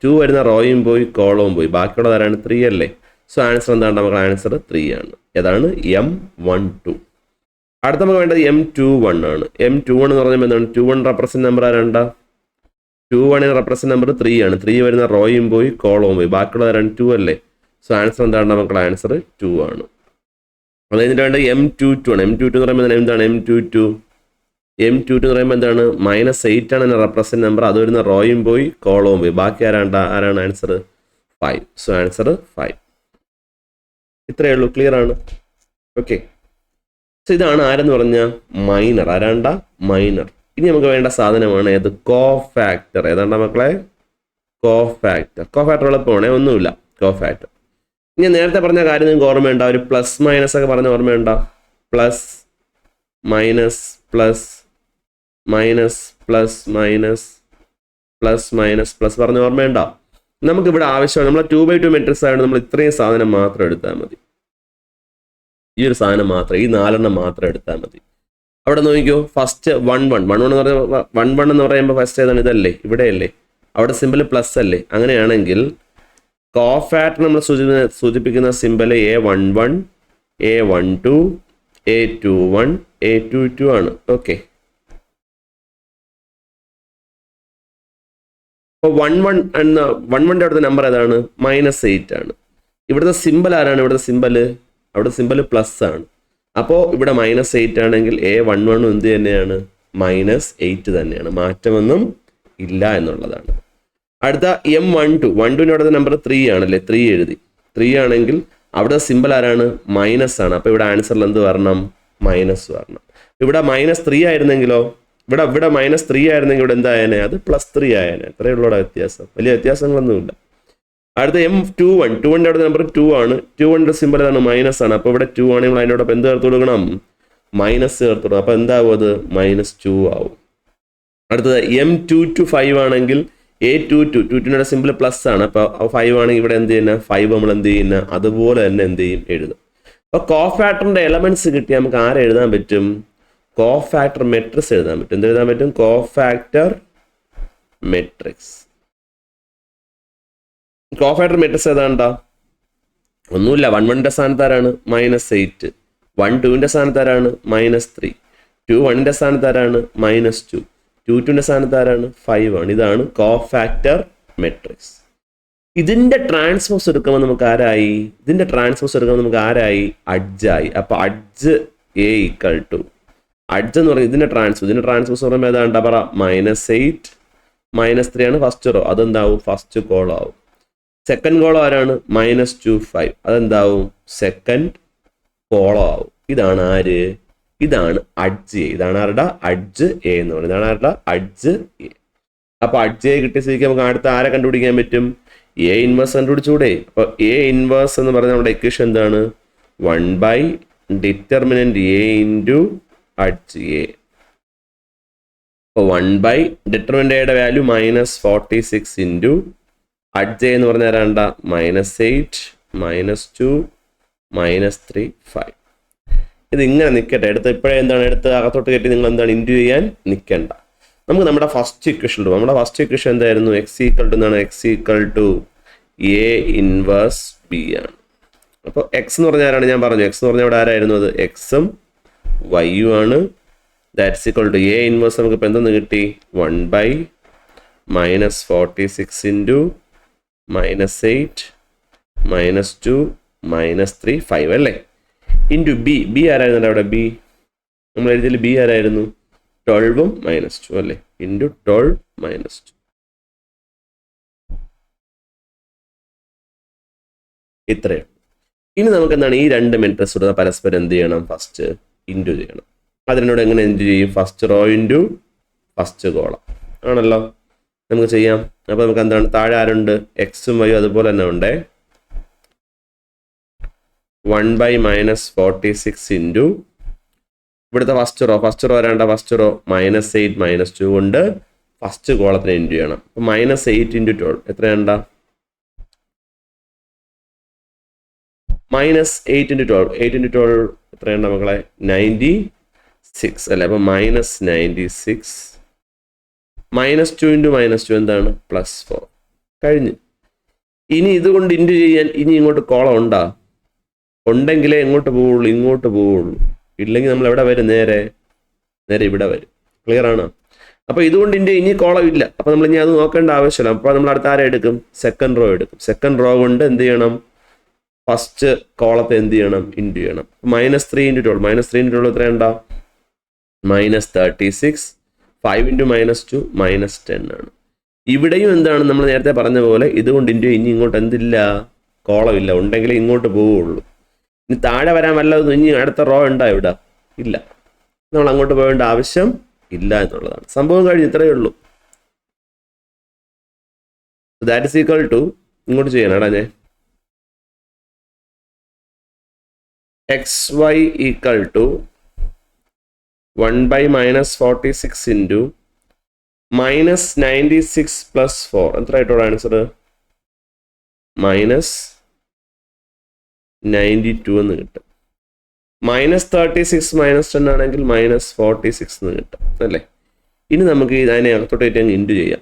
2 വരുന്ന റോയും പോയി, കോളവും പോയി. ബാക്കിയുള്ളത് ആരാണ്? 3 അല്ലേ. സോ ആൻസർ എന്താണ്? നമുക്ക് ആൻസർ 3 ആണ്. ഏതാണ്? M12. അടുത്ത നമുക്ക് വേണ്ടത് M21 ആണ്. M21 എന്ന് പറഞ്ഞാൽ എന്താണ്? 21 റെപ്രസെൻ്റ് നമ്പർ ആരാണ്ട? 21ന് റെപ്രസെൻ്റ് നമ്പർ 3 ആണ്. 3 വരുന്ന റോയും പോയി, കോളവും പോയി. ബാക്കിയുള്ളത് ആരാണ്? 2 അല്ലേ. സോ ആൻസർ എന്താണ്? നമുക്കുള്ള ആൻസർ 2 ആണ്. അത് കഴിഞ്ഞിട്ട് വേണ്ട M22 ആണ്. M22 എന്ന് പറയുമ്പോൾ എന്താണ്? M22 എന്ന് പറയുമ്പോൾ എന്താണ്? -8 ആണ് എൻ്റെ റെപ്രസെൻ്റ് നമ്പർ. അത് വരുന്ന റോയും പോയി, കോളവും പോയി. ബാക്കി ആരാണ് ആൻസർ? 5. So answer 5. ഇത്രയേ ഉള്ളൂ. ക്ലിയർ ആണ്? ഓക്കെ. സോ ഇതാണ് ആരെന്ന് പറഞ്ഞാൽ മൈനർ. ആരാണ്ട? മൈനർ. ഇനി നമുക്ക് വേണ്ട സാധനമാണ് ഏത്? കോഫാക്ടർ. ഏതാണ്ട മക്കളെ? കോഫാക്ടർ എളുപ്പമാണേ, ഒന്നുമില്ല. കോഫാക്ടർ. ഇനി നേരത്തെ പറഞ്ഞ കാര്യം നിങ്ങൾക്ക് ഓർമ്മയുണ്ടോ? ഒരു പ്ലസ് മൈനസ് ഒക്കെ പറഞ്ഞ ഓർമ്മയുണ്ടോ? Plus minus plus minus plus minus plus minus plus പറഞ്ഞ ഓർമ്മയുണ്ടോ? നമുക്കിവിടെ ആവശ്യമാണ്. നമ്മൾ 2/2 മെട്രിക്സ് ആയതുകൊണ്ട് നമ്മൾ ഇത്രയും സാധനം മാത്രം എടുത്താൽ മതി. ഈ ഒരു സാധനം മാത്രം, ഈ 4 മാത്രം എടുത്താൽ മതി. അവിടെ നോക്കിക്കോ. ഫസ്റ്റ് 1 1 എന്ന് പറയുമ്പോൾ ഫസ്റ്റ് ഏതാണ്? ഇതല്ലേ, ഇവിടെയല്ലേ. അവിടെ സിമ്പിൾ പ്ലസ് അല്ലേ. അങ്ങനെയാണെങ്കിൽ കോഫാക്ടർ നമ്മൾ സൂചിപ്പിക്കുന്ന simple A11, A12, A21, A22 ആണ്. ഓക്കെ. അപ്പോൾ 11ന്റെ അവിടുത്തെ നമ്പർ ഏതാണ്? -8 ആണ്. ഇവിടുത്തെ സിമ്പിൾ ആരാണ്? അവിടെ സിമ്പിൾ പ്ലസ് ആണ്. അപ്പോൾ ഇവിടെ -8 ആണെങ്കിൽ A11 എന്ത് തന്നെയാണ്? -8 തന്നെയാണ്. മാറ്റമൊന്നും ഇല്ല എന്നുള്ളതാണ്. അടുത്ത M12ന്റെ അവിടുത്തെ നമ്പർ 3 ആണല്ലേ. 3 എഴുതി. 3 ആണെങ്കിൽ അവിടെ സിമ്പിൾ ആരാണ്? മൈനസ് ആണ്. അപ്പോൾ ഇവിടെ ആൻസറിൽ എന്ത് വരണം? മൈനസ് വരണം. ഇവിടെ -3 ആയിരുന്നെങ്കിലോ, ഇവിടെ -3 ആയിരുന്നെങ്കിൽ ഇവിടെ എന്തായേനെ, അത് +3 ആയേനെ. അത്രയേ ഉള്ളൂടെ വ്യത്യാസം, വലിയ വ്യത്യാസങ്ങളൊന്നുമില്ല. അടുത്ത M21 അടുത്ത നമ്പർ 2 ആണ്. 2ന്റെ സിമ്പിൾ ഏതാണ്, മൈനസ് ആണ്. അപ്പോൾ ഇവിടെ 2 ആണെങ്കിൽ അതിനോടൊപ്പം എന്ത് ചേർത്ത് കൊടുക്കണം, മൈനസ് ചേർത്ത് കൊടുക്കണം. അപ്പോൾ എന്താവും, അത് -2 ആവും. അടുത്തത് M225 ആണെങ്കിൽ A22 സിമ്പിൾ പ്ലസ് ആണ്. അപ്പോൾ 5 ആണെങ്കിൽ ഇവിടെ എന്ത് ചെയ്യുന്ന, 5 നമ്മൾ എന്ത് ചെയ്യുന്ന അതുപോലെ തന്നെ എന്ത് ചെയ്യും, എഴുതും. അപ്പോൾ കോഫാക്ടറിന്റെ എലമെന്റ്സ് കിട്ടിയാൽ നമുക്ക് ആരെ എഴുതാൻ പറ്റും, കോഫാക്ടർ മെട്രിക്സ് എഴുതാൻ പറ്റും. എന്ത് എഴുതാൻ പറ്റും, കോഫാക്ടർ മെട്രിക്സ്. കോഫാക്ടർ മെട്രിക്സ് ഏതാണ്ടാ, ഒന്നുമില്ല. 1 സ്ഥാനത്ത് ആരാണ്, -8. 1 2ന്റെ സ്ഥാനത്ത് ആരാണ്, -3. 2 1ന്റെ സ്ഥാനത്ത് ആരാണ്, -2. 2 2ന്റെ സ്ഥാനത്ത് ആരാണ്, 5 ആണ്. ഇതാണ് കോഫാക്ടർ മെട്രിക്സ്. ഇതിന്റെ ട്രാൻസ്പോസ് എടുക്കുമ്പോൾ നമുക്ക് ആരായി, അഡ്ജായി. അപ്പൊ അഡ്ജ് A = അഡ്ജ് എന്ന് പറയുന്നത് ഇതിന്റെ ട്രാൻസ്പോസ് പറയുമ്പോൾ ഏതാണ്ടാ പറ, -8 -3 ആണ് ഫസ്റ്റ് റോ, അതെന്താവും, ഫസ്റ്റ് കോളം ആവും. സെക്കൻഡ് കോളം ആരാണ്, -2 5, അതെന്താവും, സെക്കൻഡ് കോളം ആവും. ഇതാണ് ആര്, ഇതാണ് അഡ്ജ് A. ഇതാണ് ആരുടെ അഡ്ജ് A എന്ന് പറയുന്നത്, ഇതാണ് ആരുടെ അഡ്ജ് A. അപ്പൊ അഡ്ജ് A കിട്ടിയ സ്ഥിതിക്ക് നമുക്ക് അടുത്ത ആരെ കണ്ടുപിടിക്കാൻ പറ്റും, A ഇൻവേഴ്സ് കണ്ടുപിടിച്ചൂടെ. അപ്പൊ A ഇൻവേഴ്സ് എന്ന് പറഞ്ഞാൽ നമ്മുടെ ഇക്വേഷൻ എന്താണ്, 1/det A into adj A. അപ്പോൾ 1/det Aയുടെ വാല്യൂ -46 ഇൻറ്റു അഡ്ജ് A എന്ന് പറഞ്ഞാൽ ആരാണ്ട, -8 -2 -3 5. ഇത് ഇങ്ങനെ നിൽക്കട്ടെ. ഇപ്പോഴേ എന്താണ്, അകത്തോട്ട് കയറ്റി നിങ്ങൾ എന്താണ് ഇൻറ്റു ചെയ്യാൻ നിൽക്കണ്ട. നമുക്ക് നമ്മുടെ ഫസ്റ്റ് ഇക്വേഷൻ ഇടും. നമ്മുടെ ഫസ്റ്റ് ഇക്വേഷൻ എന്തായിരുന്നു, x എന്താണ്, x A ഇൻവേഴ്സ് B ആണ്. അപ്പോൾ എക്സ് എന്ന് പറഞ്ഞാൽ ആരാണ്, ഞാൻ പറഞ്ഞു എക്സ് എന്ന് പറഞ്ഞാൽ ഇവിടെ ആരായിരുന്നു, അത് എക്സും വൈയും ആണ്. That's equal to A inverse നമുക്ക് ഇപ്പം എന്തെന്ന് കിട്ടി, 1/-46 ഇൻറ്റു -8 -2 -3 5 അല്ലേ, ഇൻറ്റു ബി ആരായിരുന്നു അവിടെ, ബി നമ്മൾ എഴുതിയാൽ ബി ആരായിരുന്നു, 12 -2 അല്ലേ, ഇൻറ്റു 12 -2. ഇത്രയും. ഇനി നമുക്ക് എന്താണ്, ഈ രണ്ട് മെട്രിക്സ് പരസ്പരം എന്ത് ചെയ്യണം, ഫസ്റ്റ് ഇൻറ്റു ചെയ്യണം. അതിനോട് എങ്ങനെ ഇൻറ്റു ചെയ്യും, first rho into first column ആണല്ലോ, നമുക്ക് ചെയ്യാം. അപ്പോൾ നമുക്ക് എന്താണ്, താഴെ ആരുണ്ട്, എക്സും വൈയും അതുപോലെ തന്നെ ഉണ്ടേ. 1/-46 ഇൻറ്റു ഇവിടുത്തെ ഫസ്റ്റ് റോ വരേണ്ട, ഫസ്റ്റ് റോ -8 -2 കൊണ്ട് ഫസ്റ്റ് കോളത്തിന് ഇൻറ്റു ചെയ്യണം. അപ്പോൾ -8 ഇൻറ്റു 12 എത്രയാണ്ട, -8 ഇൻറ്റു 12 8 ഇൻറ്റു 12 എത്രയുണ്ട് മക്കളെ, 96 അല്ലേ. അപ്പോൾ -96 -2 ഇൻറ്റു -2 എന്താണ്, +4 കഴിഞ്ഞ്. ഇനി ഇതുകൊണ്ട് ഇൻറ്റു ചെയ്യാൻ ഇനി ഇങ്ങോട്ട് കോളം ഉണ്ടാ, ഉണ്ടെങ്കിലേ എങ്ങോട്ട് പോവുള്ളൂ, ഇങ്ങോട്ട് പോവുള്ളൂ. ഇല്ലെങ്കിൽ നമ്മൾ എവിടെ വരും, നേരെ ഇവിടെ വരും. ക്ലിയർ ആണോ? അപ്പോൾ ഇതുകൊണ്ട് ഇനി കോളം ഇല്ല. അപ്പോൾ നമ്മൾ ഇനി അത് നോക്കേണ്ട ആവശ്യമില്ല. അപ്പോൾ നമ്മൾ അടുത്ത ആരെ എടുക്കും, സെക്കൻഡ് റോ എടുക്കും. സെക്കൻഡ് റോ കൊണ്ട് എന്ത് ചെയ്യണം, ഫസ്റ്റ് കോളത്തെ എന്ത് ചെയ്യണം, ഇൻറ്റു ചെയ്യണം. -3 ഇൻറ്റു 12 -3 ഇൻറ്റു 12 എത്രയുണ്ടാ, -36 5 ഇൻറ്റു -2 -10 ആണ്. ഇവിടെയും എന്താണ്, നമ്മൾ നേരത്തെ പറഞ്ഞ പോലെ ഇതുകൊണ്ട് ഇൻറ്റു ഇനി ഇങ്ങോട്ട് എന്തില്ല, കോളമില്ല, ഉണ്ടെങ്കിലേ ഇങ്ങോട്ട് പോവുള്ളൂ. ഇനി താഴെ വരാൻ വല്ലതും ഇനി അടുത്ത റോ ഉണ്ടാ, ഇവിടെ ഇല്ല, നമ്മൾ അങ്ങോട്ട് പോകേണ്ട ആവശ്യം ഇല്ല എന്നുള്ളതാണ് സംഭവം. കഴിഞ്ഞ് ഇത്രയേ ഉള്ളൂ. ദാറ്റ് ഈസ് ഈക്വൽ ടു ഇങ്ങോട്ട് ചെയ്യണം എടാ, ഞാൻ xy = 1/-46 ഇൻറ്റു -96 + 4 എത്ര ആയിട്ടോടെ ആൻസർ, -92 എന്ന് കിട്ടും. -36 -10 ആണെങ്കിൽ -46 എന്ന് കിട്ടും അല്ലേ. ഇനി നമുക്ക് അതിനെ അകത്തോട്ട് അങ്ങ് ഇൻറ്റു ചെയ്യാം.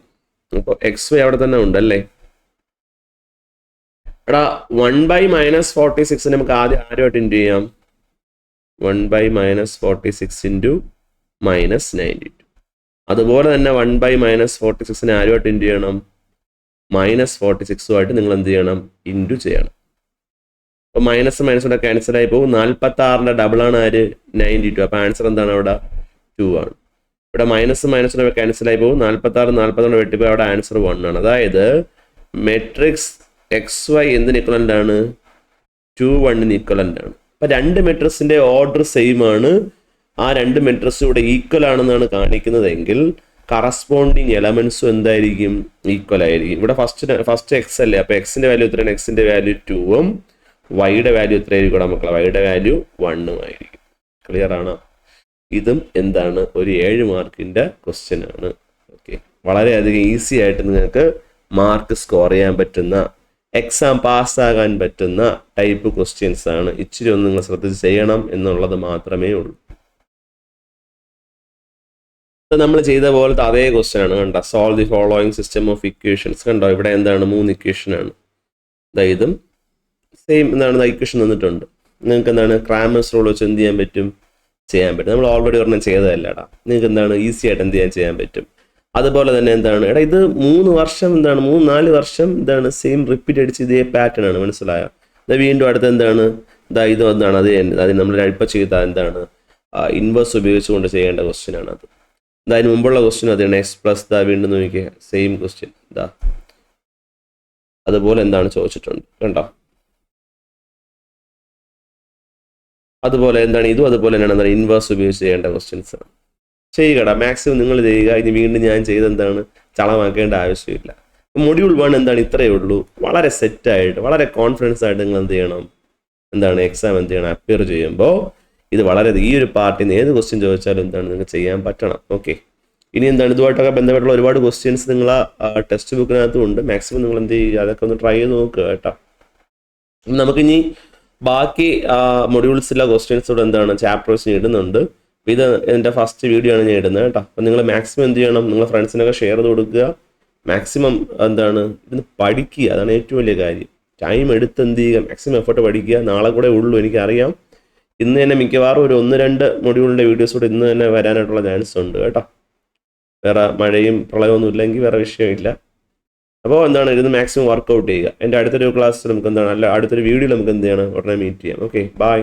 അപ്പോൾ xy അവിടെ തന്നെ ഉണ്ടല്ലേ. എടാ 1/-46 നമുക്ക് ആദ്യം ആരുമായിട്ട് ഇൻറ്റു ചെയ്യാം, 1/-46 ഇൻറ്റു -92. അതുപോലെ തന്നെ 1/-46 ആരുമായിട്ട് ഇൻറ്റു ചെയ്യണം, -46 നിങ്ങൾ എന്ത് ചെയ്യണം, ഇൻറ്റു ചെയ്യണം. അപ്പോൾ -കൂടെ ക്യാൻസലായി പോകും. 46ന്റെ ഡബിളാണ് ആര്, 92. അപ്പോൾ ആൻസർ എന്താണ് അവിടെ, 2 ആണ്. ഇവിടെ -കൂടെ ക്യാൻസലായി പോകും. 46 വെട്ടിപ്പോൾ അവിടെ ആൻസർ 1 ആണ്. അതായത് മെട്രിക്സ് XY എന്തിന് ഇക്വലൻ്റ് ആണ്, 2 1 ഇക്വലൻ്റ് ആണ്. അപ്പോൾ രണ്ട് മെട്രിക്സിൻ്റെ ഓർഡർ സെയിം ആണ്, ആ രണ്ട് മെട്രിക്സും ഇവിടെ ഈക്വൽ ആണെന്നാണ് കാണിക്കുന്നതെങ്കിൽ കറസ്പോണ്ടിങ് എലമെന്റ്സും എന്തായിരിക്കും? ഈക്വൽ ആയിരിക്കും. ഇവിടെ ഫസ്റ്റ് എക്സ് അല്ലേ, അപ്പോൾ എക്സിന്റെ വാല്യൂ എത്രയാണ്? എക്സിന്റെ വാല്യൂ 2ഉം വൈയുടെ വാല്യൂ എത്രയായിരിക്കും മക്കളെ? വൈയുടെ വാല്യൂ 1ഉം ആയിരിക്കും. ക്ലിയർ ആണോ? ഇതും എന്താണ്? ഒരു 7 മാർക്കിന്റെ ക്വസ്റ്റ്യൻ ആണ്. ഓക്കെ, വളരെയധികം ഈസി ആയിട്ട് നിങ്ങൾക്ക് മാർക്ക് സ്കോർ ചെയ്യാൻ പറ്റുന്ന, എക്സാം പാസ്സാകാൻ പറ്റുന്ന ടൈപ്പ് ക്വസ്റ്റ്യൻസ് ആണ്. ഇച്ചിരി ഒന്ന് നിങ്ങൾ ശ്രദ്ധിച്ച് ചെയ്യണം എന്നുള്ളത് മാത്രമേ ഉള്ളൂ. നമ്മൾ ചെയ്ത പോലത്തെ അതേ ക്വസ്റ്റ്യൻ ആണ്. കണ്ടോ? Solve the following system of equations. കണ്ടോ? ഇവിടെ എന്താണ്? 3 ഇക്വേഷൻ ആണ്. ഇതും സെയിം എന്താണ് ഇക്വേഷൻ തന്നിട്ടുണ്ട്. നിങ്ങൾക്ക് എന്താണ് ക്രാമേഴ്സ് റൂൾ വെച്ച് എന്ത് ചെയ്യാൻ പറ്റും? ചെയ്യാൻ പറ്റും. നമ്മൾ ഓൾറെഡി ഒരെണ്ണം ചെയ്തതല്ലടാ. നിങ്ങൾക്ക് എന്താണ് ഈസി ആയിട്ട് എന്ത് ചെയ്യാൻ പറ്റും. അതുപോലെ തന്നെ എന്താണ് എടാ, ഇത് 3 വർഷം എന്താണ് 3-4 വർഷം എന്താണ് സെയിം റിപ്പീറ്റ് അടിച്ച് ഇതേ പാറ്റേൺ ആണ്. മനസ്സിലായോ? വീണ്ടും അടുത്ത് എന്താണ് ഇത് എന്താണ് അത് നമ്മൾ ഇപ്പോൾ ചെയ്ത എന്താണ് ഇൻവേഴ്സ് ഉപയോഗിച്ചുകൊണ്ട് ചെയ്യേണ്ട ക്വസ്റ്റ്യൻ ആണ് അത്. അതിന് മുമ്പുള്ള ക്വസ്റ്റ്യൻ അതാണ് എക്സ് പ്ലസ് വീണ്ടും നോക്കിയാൽ സെയിം ക്വസ്റ്റ്യൻ അതുപോലെ എന്താണ് ചോദിച്ചിട്ടുണ്ട്. കണ്ടോ? അതുപോലെ എന്താണ് ഇതും അതുപോലെ തന്നെയാണ് എന്താണ് ഇൻവേഴ്സ് ഉപയോഗിച്ച് ചെയ്യേണ്ട ക്വസ്റ്റ്യൻസ് ആണ്. ചെയ്യുകടാ, മാക്സിമം നിങ്ങൾ ചെയ്യുക. ഇനി വീണ്ടും ഞാൻ ചെയ്തെന്താണ് ചളമാക്കേണ്ട ആവശ്യമില്ല. മൊഡ്യൂൾ 1 എന്താണ് ഇത്രയേ ഉള്ളൂ. വളരെ സെറ്റായിട്ട് വളരെ കോൺഫിഡൻസ് ആയിട്ട് നിങ്ങൾ എന്ത് ചെയ്യണം? എന്താണ് എക്സാം എന്ത് ചെയ്യണം? അപ്പിയർ ചെയ്യുമ്പോൾ ഇത് വളരെ ഈ ഒരു പാർട്ടിൽ നിന്ന് ഏത് ക്വസ്റ്റ്യൻ ചോദിച്ചാലും എന്താണ് നിങ്ങൾക്ക് ചെയ്യാൻ പറ്റണം. ഓക്കെ, ഇനി എന്താണ് ഇതുമായിട്ടൊക്കെ ബന്ധപ്പെട്ടുള്ള ഒരുപാട് ക്വസ്റ്റ്യൻസ് നിങ്ങൾ ടെക്സ്റ്റ് ബുക്കിനകത്തും ഉണ്ട്. മാക്സിമം നിങ്ങൾ എന്ത് ചെയ്യുക? അതൊക്കെ ഒന്ന് ട്രൈ ചെയ്ത് നോക്കുക കേട്ടോ. നമുക്കിനി ബാക്കി മൊഡ്യൂൾസിലെ ക്വസ്റ്റ്യൻസ് ഇവിടെ എന്താണ് ചാപ്റ്റേഴ്സിന് ഇടുന്നുണ്ട്. ഇത് എൻ്റെ ഫസ്റ്റ് വീഡിയോ ആണ് ഞാൻ ഇടുന്നത് കേട്ടോ. അപ്പം നിങ്ങൾ മാക്സിമം എന്ത് ചെയ്യണം? നിങ്ങളുടെ ഫ്രണ്ട്സിനൊക്കെ ഷെയർ ചെയ്ത് കൊടുക്കുക. മാക്സിമം എന്താണ് ഇരുന്ന് പഠിക്കുക. അതാണ് ഏറ്റവും വലിയ കാര്യം. ടൈം എടുത്ത് എന്ത് ചെയ്യുക? മാക്സിമം എഫർട്ട് പഠിക്കുക. നാളെ കൂടെ ഉള്ളൂ, എനിക്കറിയാം. ഇന്ന് തന്നെ മിക്കവാറും ഒരു 1-2 മൊഡ്യൂളിൻ്റെ വീഡിയോസ് കൂടെ ഇന്ന് തന്നെ വരാനായിട്ടുള്ള ചാൻസ് ഉണ്ട് കേട്ടോ. വേറെ മഴയും പ്രളയമൊന്നും ഇല്ലെങ്കിൽ വേറെ വിഷയമില്ല. അപ്പോൾ എന്താണ് ഇരുന്ന് മാക്സിമം വർക്കൗട്ട് ചെയ്യുക. എൻ്റെ അടുത്തൊരു ക്ലാസ്സിൽ നമുക്ക് എന്താണ് അടുത്തൊരു വീഡിയോയിൽ നമുക്ക് എന്ത് ചെയ്യണം? ഉടനെ മീറ്റ് ചെയ്യാം. Okay, by.